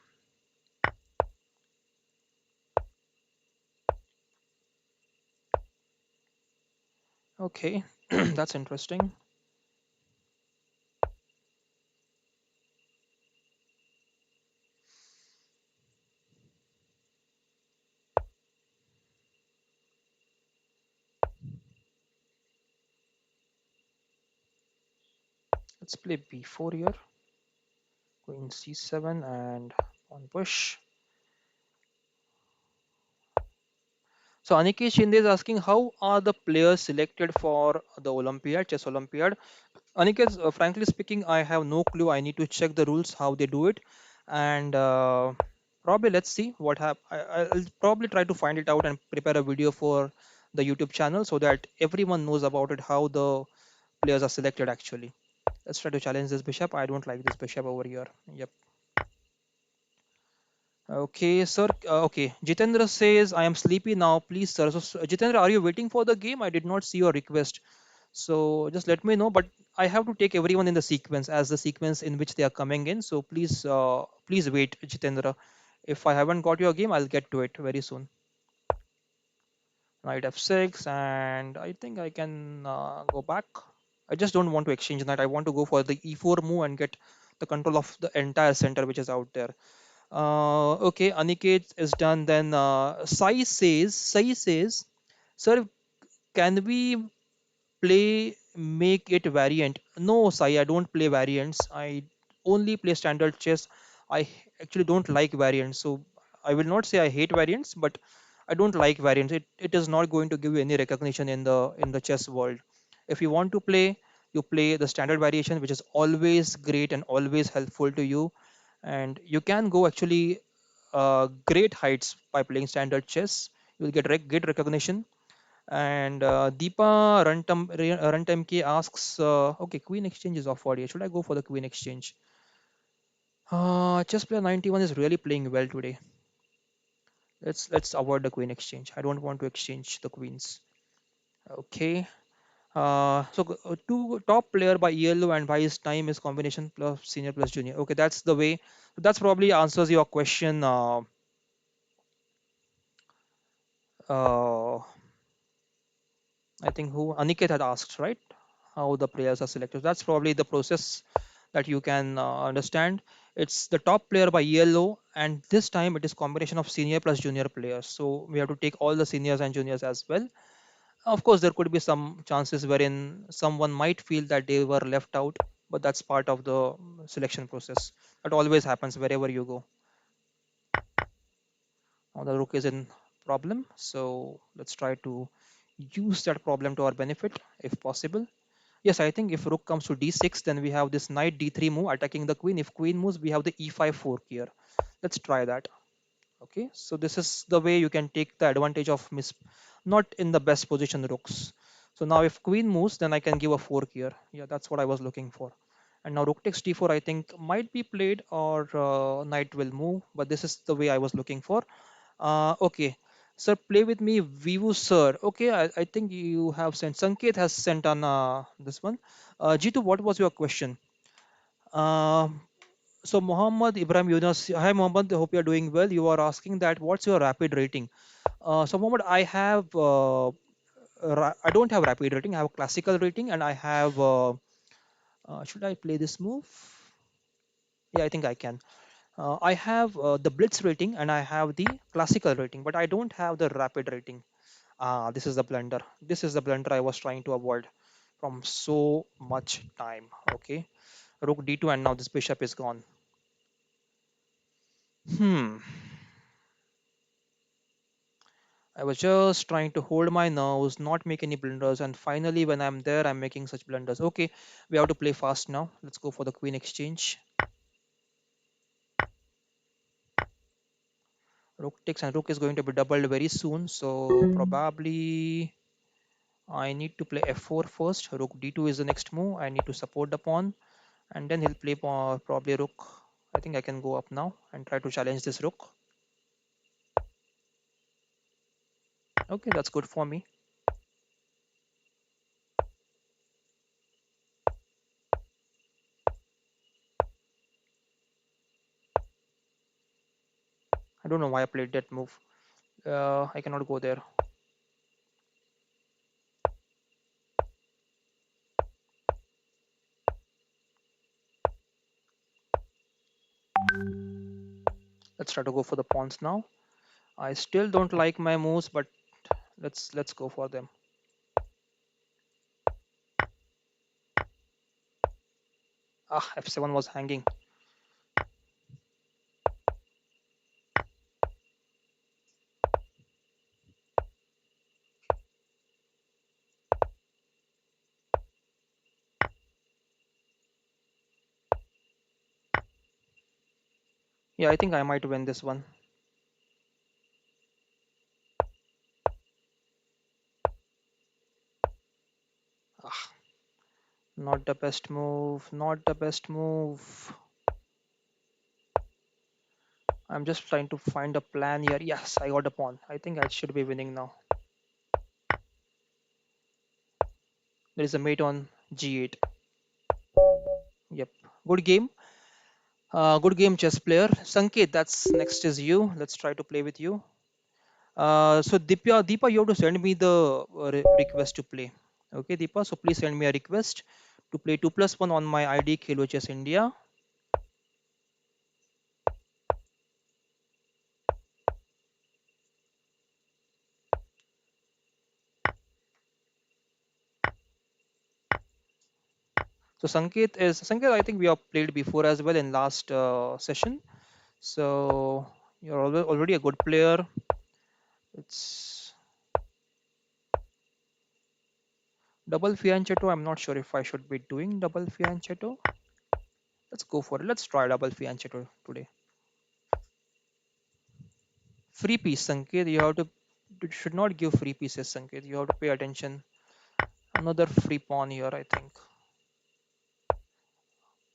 Okay, that's interesting. Let's play b4 here. Queen c7 and pawn push. So Aniket Shinde is asking how are the players selected for the Olympiad, chess Olympiad? Aniket, frankly speaking, I have no clue. I need to check the rules, how they do it, and probably let's see what happens. I'll probably try to find it out and prepare a video for the YouTube channel so that everyone knows about it, how the players are selected actually. Let's try to challenge this bishop. I don't like this bishop over here. Yep. Okay, sir. Okay, Jitendra says, I am sleepy now. Please, sir. So, Jitendra, are you waiting for the game? I did not see your request. So, just let me know. But I have to take everyone in the sequence as the sequence in which they are coming in. So, please, please wait, Jitendra. If I haven't got your game, I'll get to it very soon. Knight f6, and I think I can go back. I just don't want to exchange knight. I want to go for the e4 move and get the control of the entire center which is out there. Okay, Aniket is done. Then Sai says, sir, can we play make it variant? No, Sai, I don't play variants. I only play standard chess. actually don't like variants. So I will not say I hate variants, but I don't like variants. It is not going to give you any recognition in the chess world. If you want to play, you play the standard variation, which is always great and always helpful to you, and you can go actually great heights by playing standard chess. You will get good recognition. And Deepa Runtime K asks, okay, Queen Exchange is offered here. Should I go for the Queen Exchange? Chess player 91 is really playing well today. Let's avoid the Queen Exchange. I don't want to exchange the queens. Okay. Two top player by yellow and by his time is combination plus senior plus junior. Okay, that's the way. That's probably answers your question. Uh, I think who Aniket had asked, right? How the players are selected. That's probably the process that you can understand. It's the top player by yellow, and this time it is combination of senior plus junior players. So we have to take all the seniors and juniors as well. Of course, there could be some chances wherein someone might feel that they were left out, but that's part of the selection process. That always happens wherever you go. Now the rook is in problem, so let's try to use that problem to our benefit if possible. Yes, I think if rook comes to d6, then we have this knight d3 move attacking the queen. If queen moves, we have the e5 fork here. Let's try that. Okay, so this is the way you can take the advantage of not in the best position rooks. So now if queen moves, then I can give a fork here. Yeah, that's what I was looking for. And now rook takes d4, I think might be played, or knight will move, but this is the way I was looking for. Okay, sir, play with me, Vivu sir. Okay, I think you have sent. Sanket has sent on this one. Jitu, what was your question? Um so Muhammad Ibrahim Yunus, hi Muhammad, hope you are doing well. You are asking that what's your rapid rating? So Muhammad, I don't have rapid rating. I have a classical rating, and I have. Should I play this move? Yeah, I think I can. I have the blitz rating and I have the classical rating, but I don't have the rapid rating. This is the blunder. This is the blunder I was trying to avoid from so much time. Okay, rook d2, and now this bishop is gone. Hmm. I was just trying to hold my nerves, not make any blunders, and finally, when I'm there, I'm making such blunders. Okay, we have to play fast now. Let's go for the queen exchange. Rook takes, and rook is going to be doubled very soon, so probably I need to play f4 first. Rook d2 is the next move. I need to support the pawn, and then he'll play probably rook. I think I can go up now and try to challenge this rook. Okay, that's good for me. I don't know why I played that move. I cannot go there. Let's try to go for the pawns now. I still don't like my moves, but let's go for them. F7 was hanging. Yeah, I think I might win this one. Ah, not the best move. Not the best move. I'm just trying to find a plan here. Yes, I got a pawn. I think I should be winning now. There is a mate on g8. Yep. Good game. Good game, chess player. Sanket, that's next is you. Let's try to play with you. So Deepa, you have to send me the request to play. Okay, Deepa. So please send me a request to play 2+1 on my ID Khelo Chess India. So Sanket, I think we have played before as well in last session. So you're already a good player. It's double fianchetto. I'm not sure if I should be doing double fianchetto. Let's go for it. Let's try double fianchetto today. Free piece, Sanket. You should not give free pieces, Sanket. You have to pay attention. Another free pawn here, I think.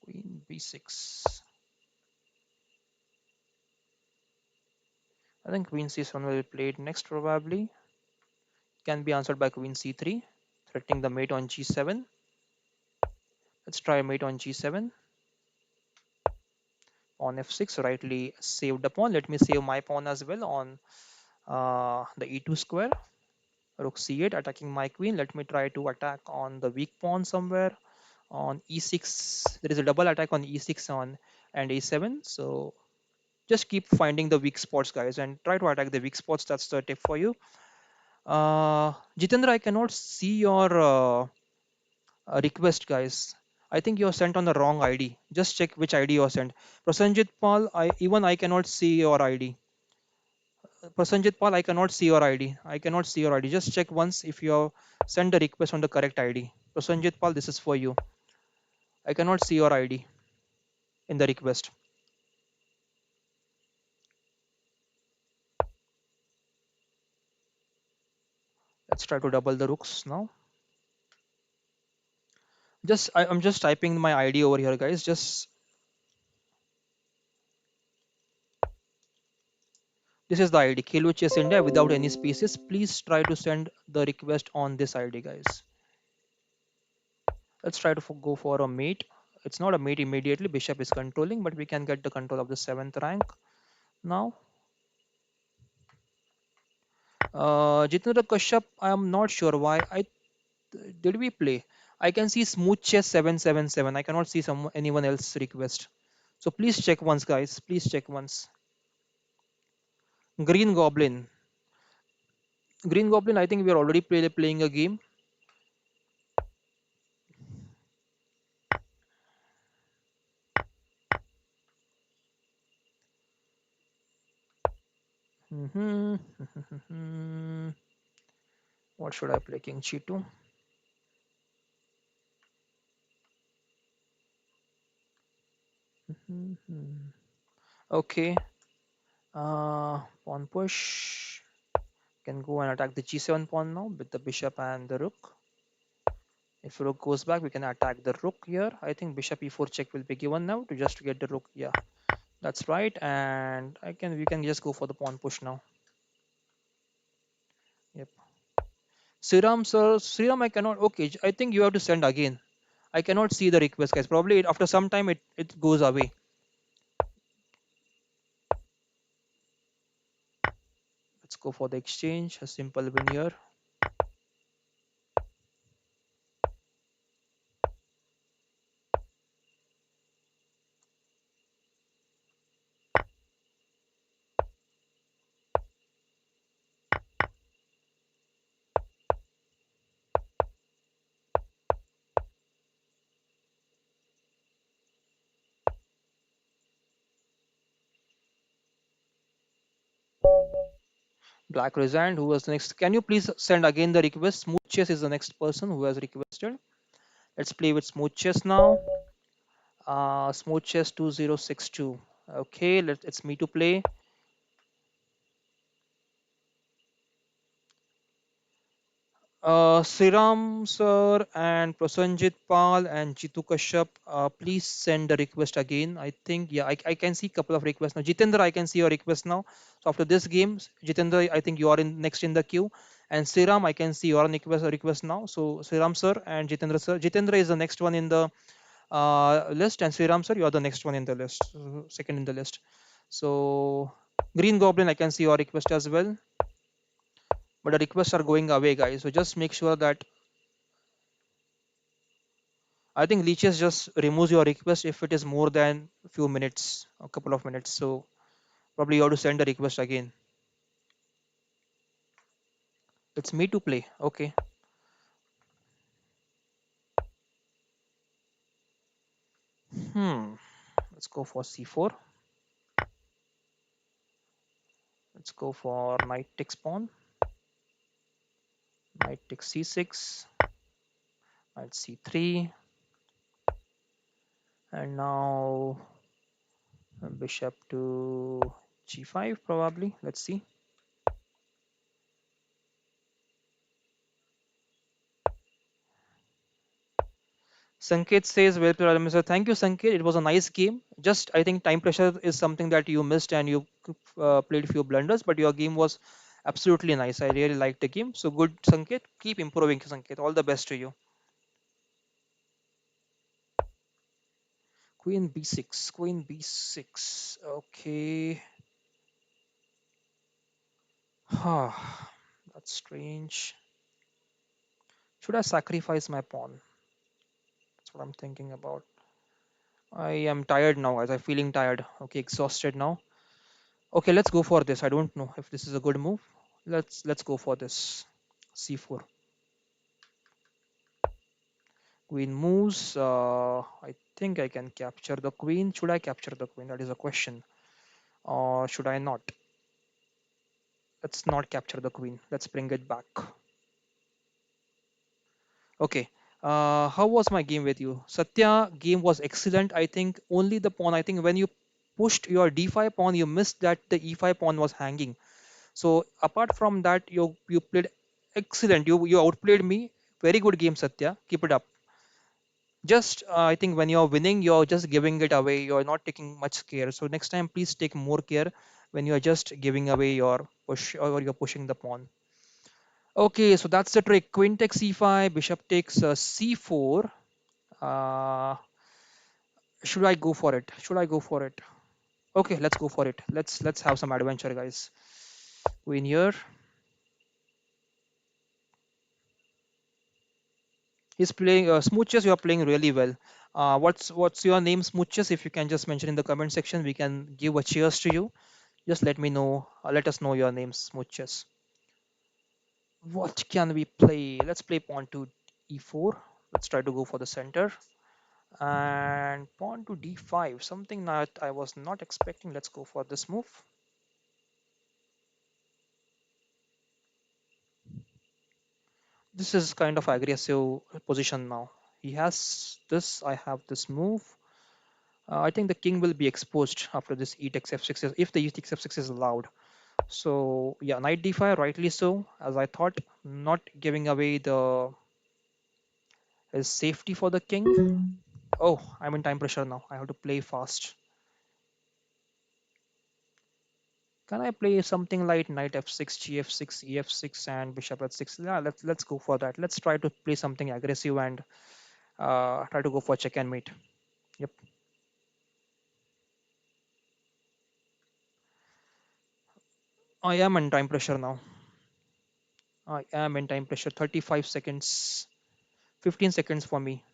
Queen b6. I think queen c7 will be played next probably. Can be answered by queen c3, threatening the mate on g7. Let's try mate on g7. On f6, rightly saved the pawn. Let me save my pawn as well on the e2 square. Rook c8 attacking my queen. Let me try to attack on the weak pawn somewhere. On e6, there is a double attack on e6 on and a7. So just keep finding the weak spots, guys, and try to attack the weak spots. That's the tip for you. Jitendra, I cannot see your request, guys. I think you're sent on the wrong ID. Just check which ID you're sent. Prasanjit Pal, I cannot see your ID. Prasanjit Pal, I cannot see your ID. I cannot see your ID. Just check once if you have sent the request on the correct ID. Prasanjit Pal, this is for you. I cannot see your ID in the request. Let's try to double the rooks now. I'm just typing my ID over here, guys. Just this is the ID, Khelo Chess India without any spaces. Please try to send the request on this ID, guys. Let's try to go for a mate. It's not a mate immediately. Bishop is controlling, but we can get the control of the 7th rank now. Jitendra Kashyap, I am not sure why. Did we play? I can see smooth chess 777. I cannot see anyone else request. So please check once, guys. Please check once. Green Goblin. Green Goblin, I think we are already playing a game. Mhm. What should I play? King G2. Okay. Pawn push. Can go and attack the G7 pawn now with the bishop and the rook. If rook goes back, we can attack the rook here. I think bishop e4 check will be given now to just get the rook. Yeah, that's right. And we can just go for the pawn push now. Yep. Sriram sir, Sriram, I cannot. Okay, I think you have to send again. I cannot see the request, guys. Probably after some time it goes away. Let's go for the exchange. A simple win here. Black resigned. Who was next? Can you please send again the request? Smooth Chess is the next person who has requested. Let's play with Smooth Chess now. Smooth Chess 2062. Okay, it's me to play. Siram sir and Prasanjit Pal and Jitu Kashyap, please send the request again. I think, yeah, I can see a couple of requests now. Jitendra, I can see your request now. So after this game, Jitendra, I think you are in next in the queue. And Siram, I can see your request now. So Siram sir and Jitendra sir. Jitendra is the next one in the list, and Sriram sir, you are the next one in the list, second in the list. So Green Goblin, I can see your request as well, but the requests are going away, guys. So just make sure that I think Leeches just removes your request if it is more than a few minutes, a couple of minutes. So probably you have to send the request again. It's me to play. Okay. Hmm. Let's go for c4. Let's go for knight takes pawn, knight takes c6, knight c3, and now bishop to g5 probably. Let's see. Sanket says, well played, Mr. Thank you, Sanket. It was a nice game. Just, I think time pressure is something that you missed and you played a few blunders, but your game was absolutely nice. I really liked the game. So good, Sanket. Keep improving, Sanket. All the best to you. Queen b6, Queen b6. Okay. That's strange. Should I sacrifice my pawn? That's what I'm thinking about. I am tired now, guys. I'm feeling tired. Okay, exhausted now. Okay, let's go for this. I don't know if this is a good move. Let's go for this. C4. Queen moves. I think I can capture the queen. Should I capture the queen? That is a question. Or should I not? Let's not capture the queen. Let's bring it back. Okay. How was my game with you? Satya, game was excellent. I think only the pawn. I think when you pushed your d5 pawn, you missed that the e5 pawn was hanging. So apart from that, you played excellent. You outplayed me. Very good game, Satya. Keep it up. Just I think when you're winning, you're just giving it away. You're not taking much care. So next time, please take more care when you're just giving away your push or you're pushing the pawn. Okay, so that's the trick. Queen takes c5, bishop takes c4. Uh, should I go for it? Should I go for it? Okay, let's go for it. Let's have some adventure, guys. Queen here. He's playing Smooches. You are playing really well. What's your name, Smooches? If you can just mention in the comment section, we can give a cheers to you. Just let me know. Let us know your name, Smooches. What can we play? Let's play pawn to e4. Let's try to go for the center. And pawn to d5. Something that I was not expecting. Let's go for this move. This is kind of aggressive position now. He has this. I have this move. I think the king will be exposed after this e takes f6 if the e takes f6 is allowed. So yeah, knight d5, rightly so, as I thought, not giving away the his safety for the king. Oh, I'm in time pressure now. I have to play fast. Can I play something like knight f6, gf6, ef6, and bishop h6? Yeah, let's go for that. Let's try to play something aggressive and try to go for check and mate. Yep, I am in time pressure now. I am in time pressure. 35 seconds, 15 seconds for me.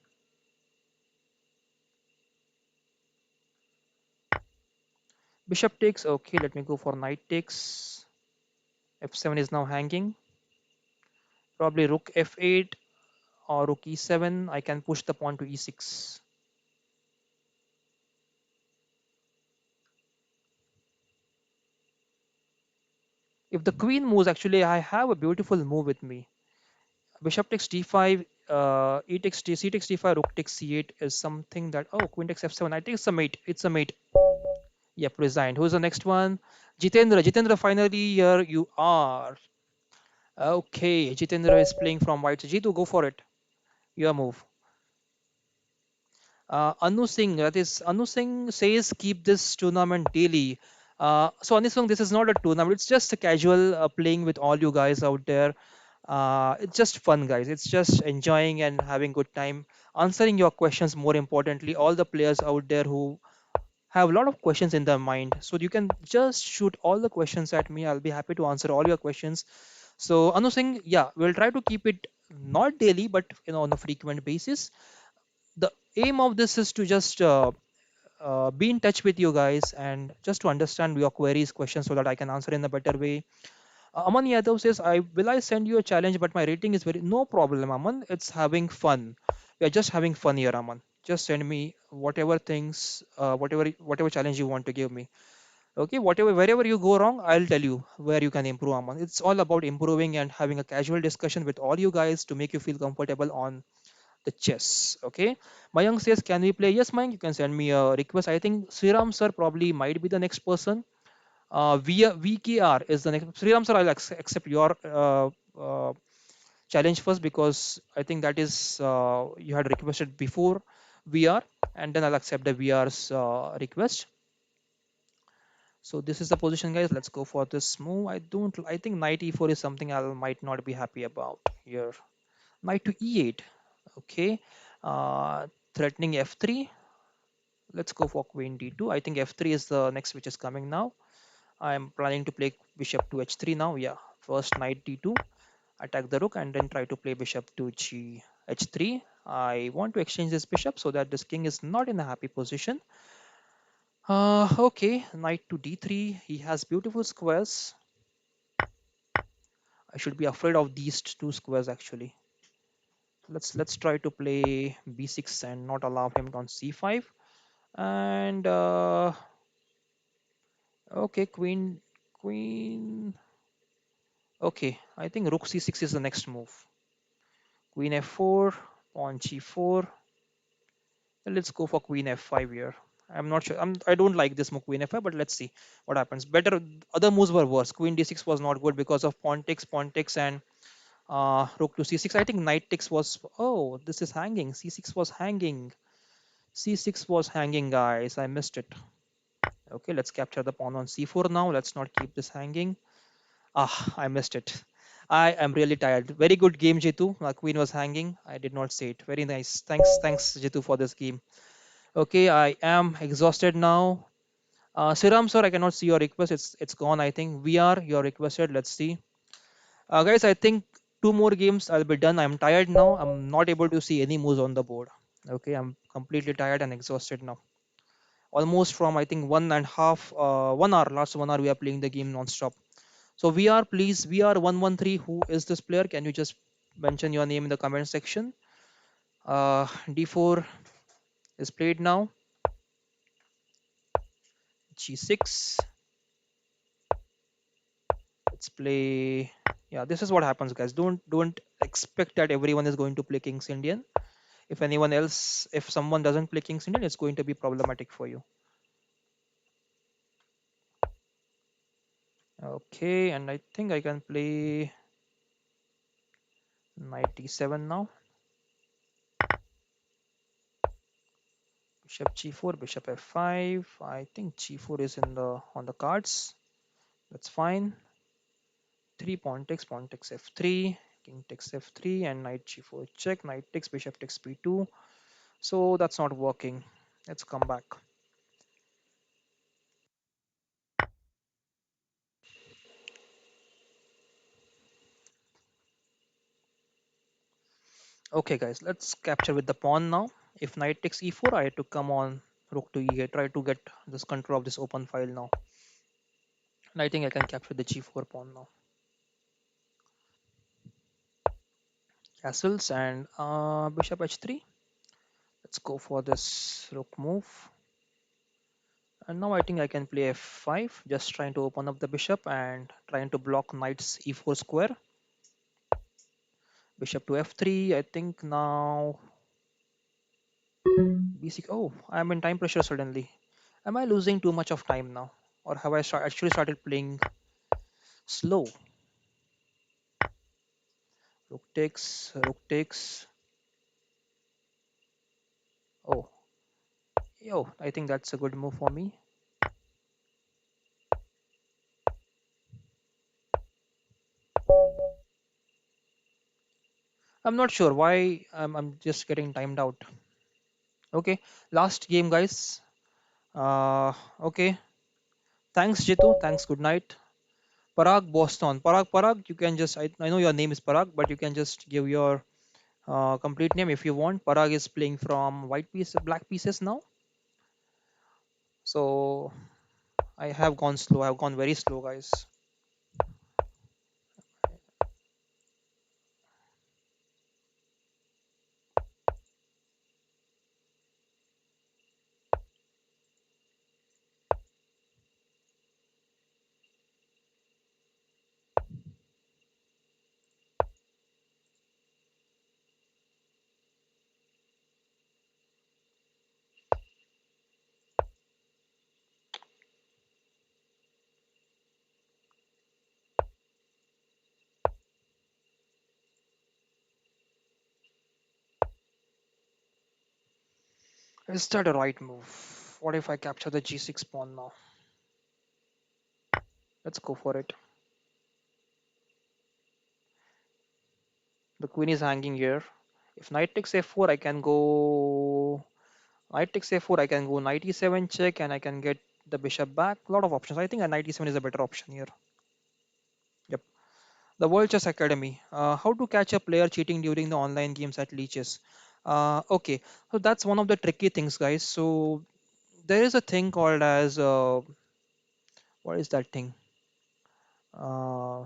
Bishop takes. Okay, let me go for knight takes. f7 is now hanging. Probably rook f8 or rook e7. I can push the pawn to e6. If the queen moves, actually, I have a beautiful move with me. Bishop takes d5, e takes d, c takes d5, rook takes c8 is something that. Oh, queen takes f7. I think it's a mate. It's a mate. Yep, resigned. Who's the next one? Jitendra. Jitendra, finally here you are. Okay, Jitendra is playing from white. Jitu, go for it. Your move. Anu Singh, that is Anu Singh says keep this tournament daily. So Anu Singh, this is not a tournament. It's just a casual playing with all you guys out there. It's just fun, guys. It's just enjoying and having good time, answering your questions. More importantly, all the players out there who have a lot of questions in their mind, so you can just shoot all the questions at me. I'll be happy to answer all your questions. So Anu Singh, yeah, we'll try to keep it not daily, but on a frequent basis. The aim of this is to just be in touch with you guys and just to understand your queries, questions, so that I can answer in a better way. Aman Yadav says, I send you a challenge, but my rating is very no problem, Aman. It's having fun. We are just having fun here, Aman. Just send me whatever things, whatever challenge you want to give me. Okay, whatever wherever you go wrong, I'll tell you where you can improve on. It's all about improving and having a casual discussion with all you guys to make you feel comfortable on the chess. Okay, Mayank says, can we play? Yes, Mayank, you can send me a request. I think Sriram sir probably might be the next person. VKR is the next. Sriram sir, I'll accept your challenge first, because I think that is you had requested before VR, and then I'll accept the VR's request. So this is the position, guys. Let's go for this move. I think knight e4 is something I might not be happy about here. Knight to e8. Okay. Threatening f3. Let's go for queen d2. I think f3 is the next which is coming now. I'm planning to play bishop to h3 now. Yeah. First knight d2. Attack the rook and then try to play bishop to g h3. I want to exchange this bishop so that this king is not in a happy position. Okay, knight to d3. He has beautiful squares. I should be afraid of these two squares actually. Let's try to play b6 and not allow him on c5. And okay, queen. Okay, I think rook c6 is the next move. Queen f4, pawn g4. Let's go for queen f5 here. I'm not sure. I don't like this move queen f5, but let's see what happens. Better. Other moves were worse. Queen d6 was not good because of pawn takes, and rook to c6. I think knight takes was. Oh, this is hanging. c6 was hanging. c6 was hanging, guys. I missed it. Okay, let's capture the pawn on c4 now. Let's not keep this hanging. Ah, I missed it. I am really tired. Very good game, Jitu. My queen was hanging. I did not say it. Very nice. Thanks, Jitu, for this game. Okay, I am exhausted now. Siram, sir, I cannot see your request. It's gone. I think VR, you're requested. Let's see. Guys, I think two more games I'll be done. I'm tired now. I'm not able to see any moves on the board. Okay, I'm completely tired and exhausted now. Almost from I think 1.5, 1 hour, last 1 hour we are playing the game non-stop. So VR, please, VR113, who is this player? Can you just mention your name in the comment section? D4 is played now. G6. Let's play. Yeah, this is what happens, guys. Don't expect that everyone is going to play King's Indian. If someone doesn't play King's Indian, it's going to be problematic for you. Okay, and I think I can play knight d7 now. Bishop g4, bishop f5. I think g4 is in the on the cards. That's fine. 3 pawn takes f3, king takes f3, and knight g4 check. Knight takes, bishop takes b2. So that's not working. Let's come back. Okay, guys, let's capture with the pawn now. If knight takes e4, I have to come on rook to e8, try to get this control of this open file now. And I think I can capture the g4 pawn now. Castles and bishop h3. Let's go for this rook move. And now I think I can play f5, just trying to open up the bishop and trying to block knight's e4 square. Bishop to f3. I think now b6. Oh, I'm in time pressure suddenly. Am I losing too much of time now? Or have I actually started playing slow? Rook takes, rook takes. Oh, yo, I think that's a good move for me. I'm not sure why I'm just getting timed out. Okay, last game, guys. Okay. Thanks, Jitu. Thanks. Good night. Parag Boston. Parag, you can just, I know your name is Parag, but you can just give your complete name if you want. Parag is playing from black pieces now. So I have gone slow. I've gone very slow, guys. Is that a right move? What if I capture the g6 pawn now? Let's go for it. The queen is hanging here. If knight takes f4, I can go knight takes a4, I can go knight e7 check and I can get the bishop back. A lot of options. I think a knight e7 is a better option here. Yep. The World Chess Academy. How to catch a player cheating during the online games at leeches. Okay, so that's one of the tricky things, guys. So there is a thing called as what is that thing? Uh,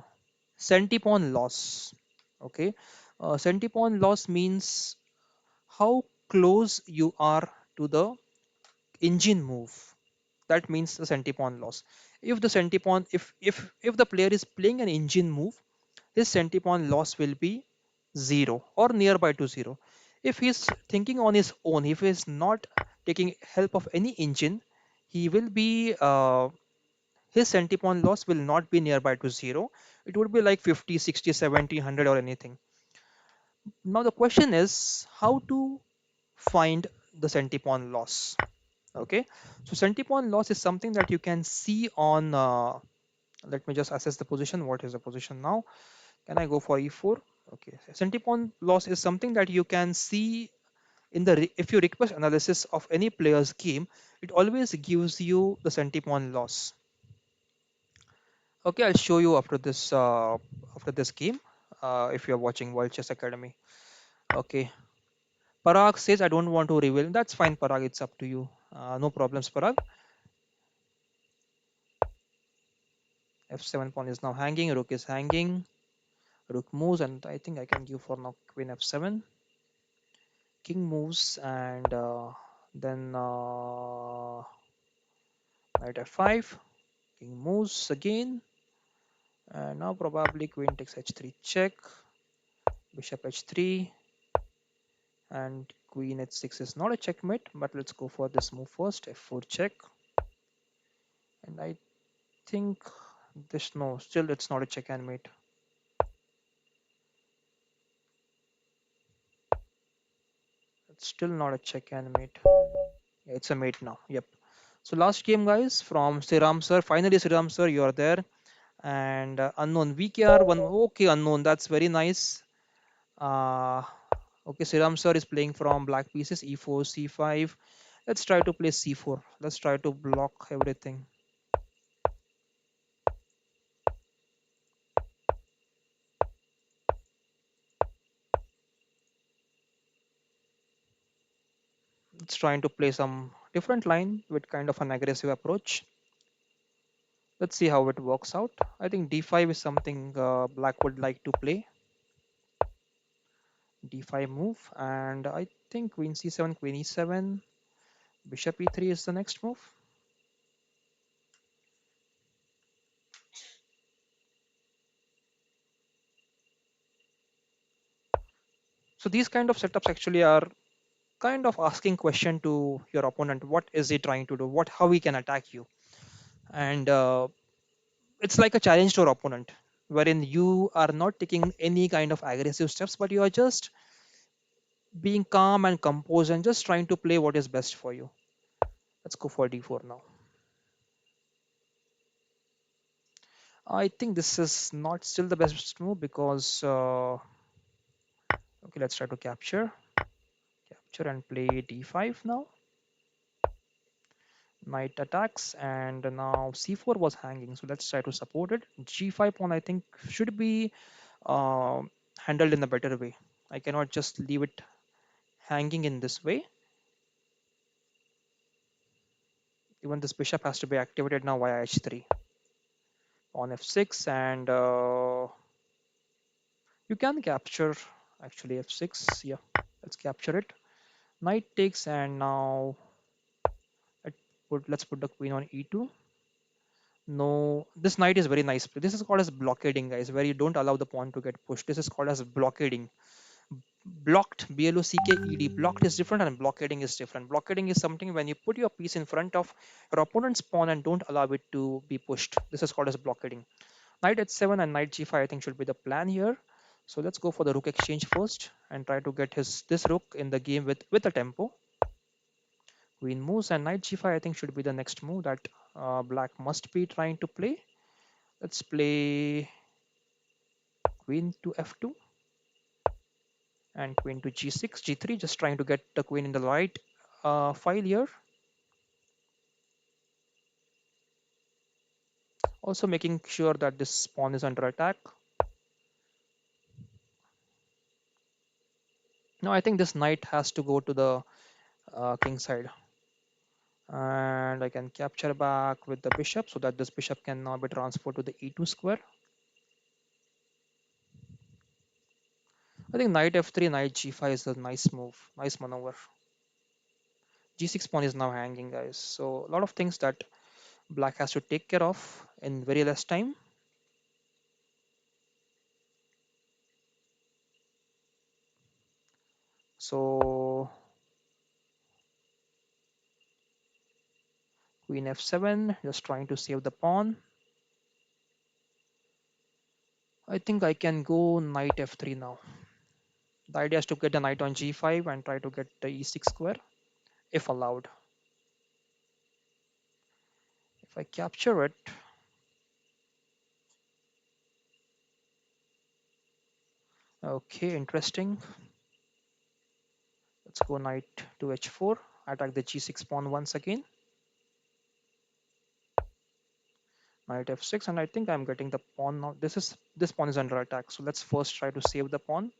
Centipon loss. Okay, centipon loss means how close you are to the engine move. That means the centipon loss. If the centipon, if the player is playing an engine move, his centipon loss will be zero or nearby to zero. If he's thinking on his own, if he's not taking help of any engine, he will be his centipon loss will not be nearby to zero. It would be like 50, 60, 70, 100 or anything. Now the question is how to find the centipon loss. Okay, so centipon loss is something that you can see on let me just assess the position. What is the position now? Can I go for e4? Okay, centipon loss is something that you can see in the if you request analysis of any player's game, it always gives you the centipon loss. Okay, I'll show you after this game. If you're watching World Chess Academy. Okay, Parag says I don't want to reveal. That's fine, Parag. It's up to you. No problems, Parag. F7 pawn is now hanging. Rook is hanging. Rook moves, and I think I can give for now Queen F7. King moves, and then knight F5. King moves again, and now probably Queen takes H3 check. Bishop H3, and Queen H6 is not a checkmate, but let's go for this move first. F4 check, and I think this no, still it's not a check and mate. It's still not a check and mate. Yeah, it's a mate now. Yep. So last game, guys, from Sriram sir. Finally, Sriram sir, you are there. And unknown VKR one. Okay, unknown. That's very nice. Uh, okay, Sriram sir is playing from black pieces. E4, C5. Let's try to play C4. Let's try to block everything. It's trying to play some different line with kind of an aggressive approach. Let's see how it works out. I think D5 is something black would like to play. D5 move, and I think Queen C7, Queen E7, Bishop E3 is the next move. So these kind of setups actually are kind of asking question to your opponent. What is he trying to do? What how he can attack you? And it's like a challenge to your opponent, wherein you are not taking any kind of aggressive steps, but you are just being calm and composed and just trying to play what is best for you. Let's go for D4 now. I think this is not still the best move because okay, let's try to capture and play D5 now. Knight attacks, and now C4 was hanging, so let's try to support it. G5 pawn I think should be uh, handled in a better way. I cannot just leave it hanging in this way. Even this bishop has to be activated now via H3 on F6, and you can capture actually F6. Yeah, let's capture it. Knight takes, and now let's put the queen on E2. No, this knight is very nice. This is called as blockading, guys, where you don't allow the pawn to get pushed. This is called as blockading. Blocked, blocked, blocked is different and blockading is different. Blockading is something when you put your piece in front of your opponent's pawn and don't allow it to be pushed. This is called as blockading. Knight h7 and knight g5 I think should be the plan here. So let's go for the rook exchange first and try to get his this rook in the game with a tempo. Queen moves and knight g5 I think should be the next move that black must be trying to play. Let's play queen to f2 and queen to g6, g3, just trying to get the queen in the right file here. Also making sure that this pawn is under attack. Now I think this knight has to go to the king side. And I can capture back with the bishop so that this bishop can now be transferred to the e2 square. I think knight f3, knight g5 is a nice move, nice maneuver. G6 pawn is now hanging, guys. So a lot of things that black has to take care of in very less time. So queen f7, just trying to save the pawn. I think I can go knight f3 now. The idea is to get the knight on g5 and try to get the e6 square if allowed. If I capture it, okay, interesting. Let's go knight to h4, attack the g6 pawn once again. Knight f6, and I think I'm getting the pawn now. This pawn is under attack, so let's first try to save the pawn,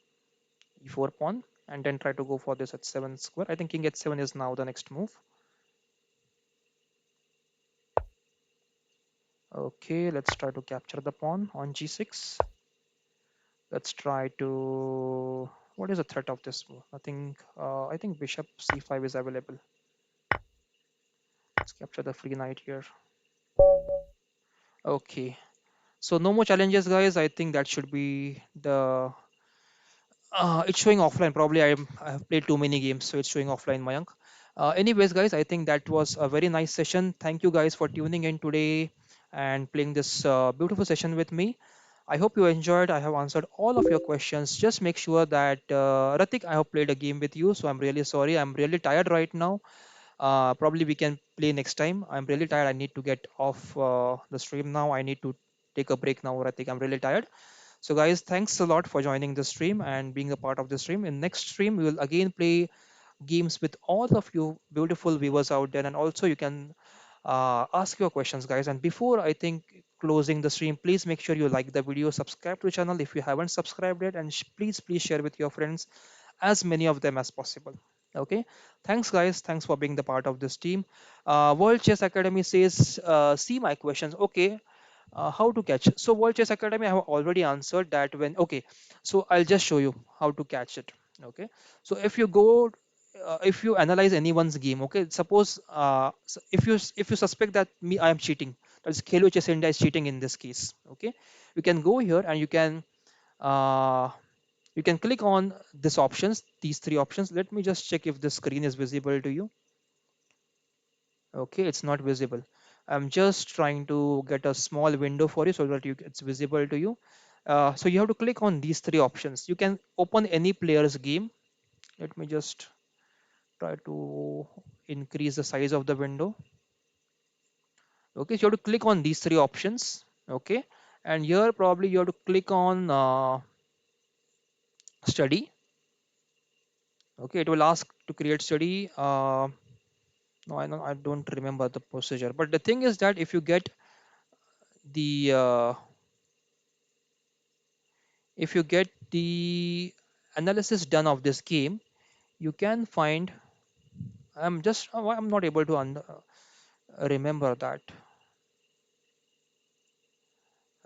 e4 pawn, and then try to go for this at 7 square. I think king h7 is now the next move. Okay, let's try to capture the pawn on g6. Let's try to. What is the threat of this move? Nothing. I think bishop c5 is available. Let's capture the free knight here. Okay, so no more challenges, guys. I think that should be the. It's showing offline. Probably I have played too many games, so it's showing offline, Mayank. Anyways, guys, I think that was a very nice session. Thank you guys for tuning in today and playing this beautiful session with me. I hope you enjoyed. I have answered all of your questions. Just make sure that Ratik, I have played a game with you, so I'm really sorry. I'm really tired right now. Probably we can play next time. I'm really tired. I need to get off the stream now. I need to take a break now, Ratik. I'm really tired. So guys, thanks a lot for joining the stream and being a part of the stream. In next stream, we will again play games with all of you beautiful viewers out there, and also you can ask your questions, guys. And before I think closing the stream, please make sure you like the video, subscribe to the channel if you haven't subscribed yet, and please share with your friends, as many of them as possible. Okay, thanks guys, thanks for being the part of this team. World Chess Academy says see my questions. Okay, how to catch. So World Chess Academy, I have already answered that. When okay, so I'll just show you how to catch it. Okay, so if you go if you analyze anyone's game, okay, suppose if you suspect that me I am cheating, that's Khelo Chess India is cheating in this case. Okay, you can go here and uh, you can click on these options, these three options. Let me just check if the screen is visible to you. Okay, it's not visible. I'm just trying to get a small window for you so that it's visible to you. So you have to click on these three options. You can open any player's game. Let me just try to increase the size of the window. Okay, so you have to click on these three options. Okay, and here probably you have to click on study. Okay, it will ask to create study. No, I don't remember the procedure. But the thing is that the if you get the analysis done of this game, you can find. I'm not able to remember that.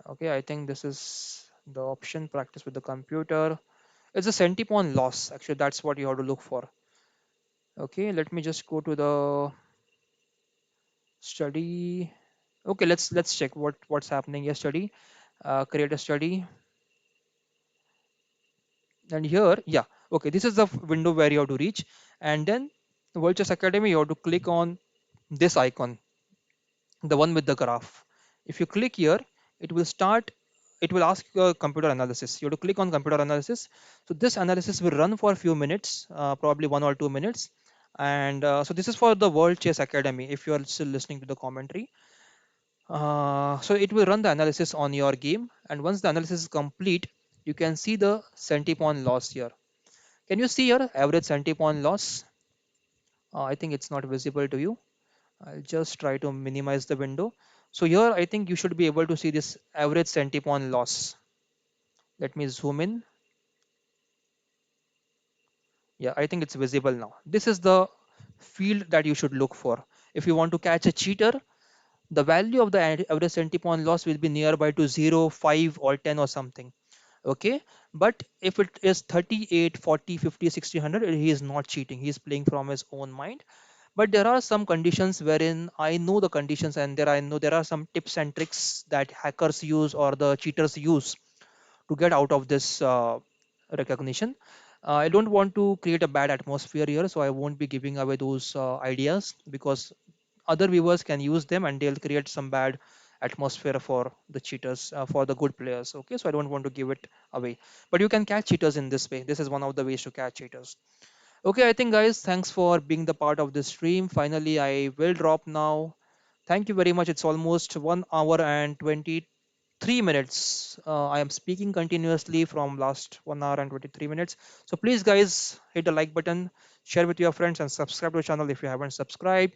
Okay, I think this is the option practice with the computer. It's a centipon loss. Actually, that's what you have to look for. Okay, let me just go to the study. Okay, let's check what's happening here. Study, create a study, and here, yeah. Okay, this is the window where you have to reach, and then World Chess Academy. You have to click on this icon, the one with the graph. If you click here, it will start. It will ask you a computer analysis. You have to click on computer analysis. So this analysis will run for a few minutes, probably 1 or 2 minutes. And so this is for the World Chess Academy. If you are still listening to the commentary, so it will run the analysis on your game, and once the analysis is complete, you can see the centipawn loss here. Can you see your average centipawn loss? I think it's not visible to you. I'll just try to minimize the window. So here I think you should be able to see this average centipawn loss. Let me zoom in. Yeah, I think it's visible now. This is the field that you should look for. If you want to catch a cheater, the value of the average centipawn loss will be nearby to 0, 5 or 10 or something. Okay, but if it is 38, 40, 50, 60, 100, he is not cheating. He is playing from his own mind. But there are some conditions wherein I know the conditions, and there I know there are some tips and tricks that hackers use or the cheaters use to get out of this recognition. I don't want to create a bad atmosphere here, so I won't be giving away those ideas, because other viewers can use them and they'll create some bad atmosphere for the cheaters, for the good players. Okay, so I don't want to give it away. But you can catch cheaters in this way. This is one of the ways to catch cheaters. Okay, I think guys, thanks for being the part of this stream. Finally, I will drop now. Thank you very much. It's almost 1 hour and 23 minutes. I am speaking continuously from last 1 hour and 23 minutes. So please guys, hit the like button, share with your friends and subscribe to the channel if you haven't subscribed.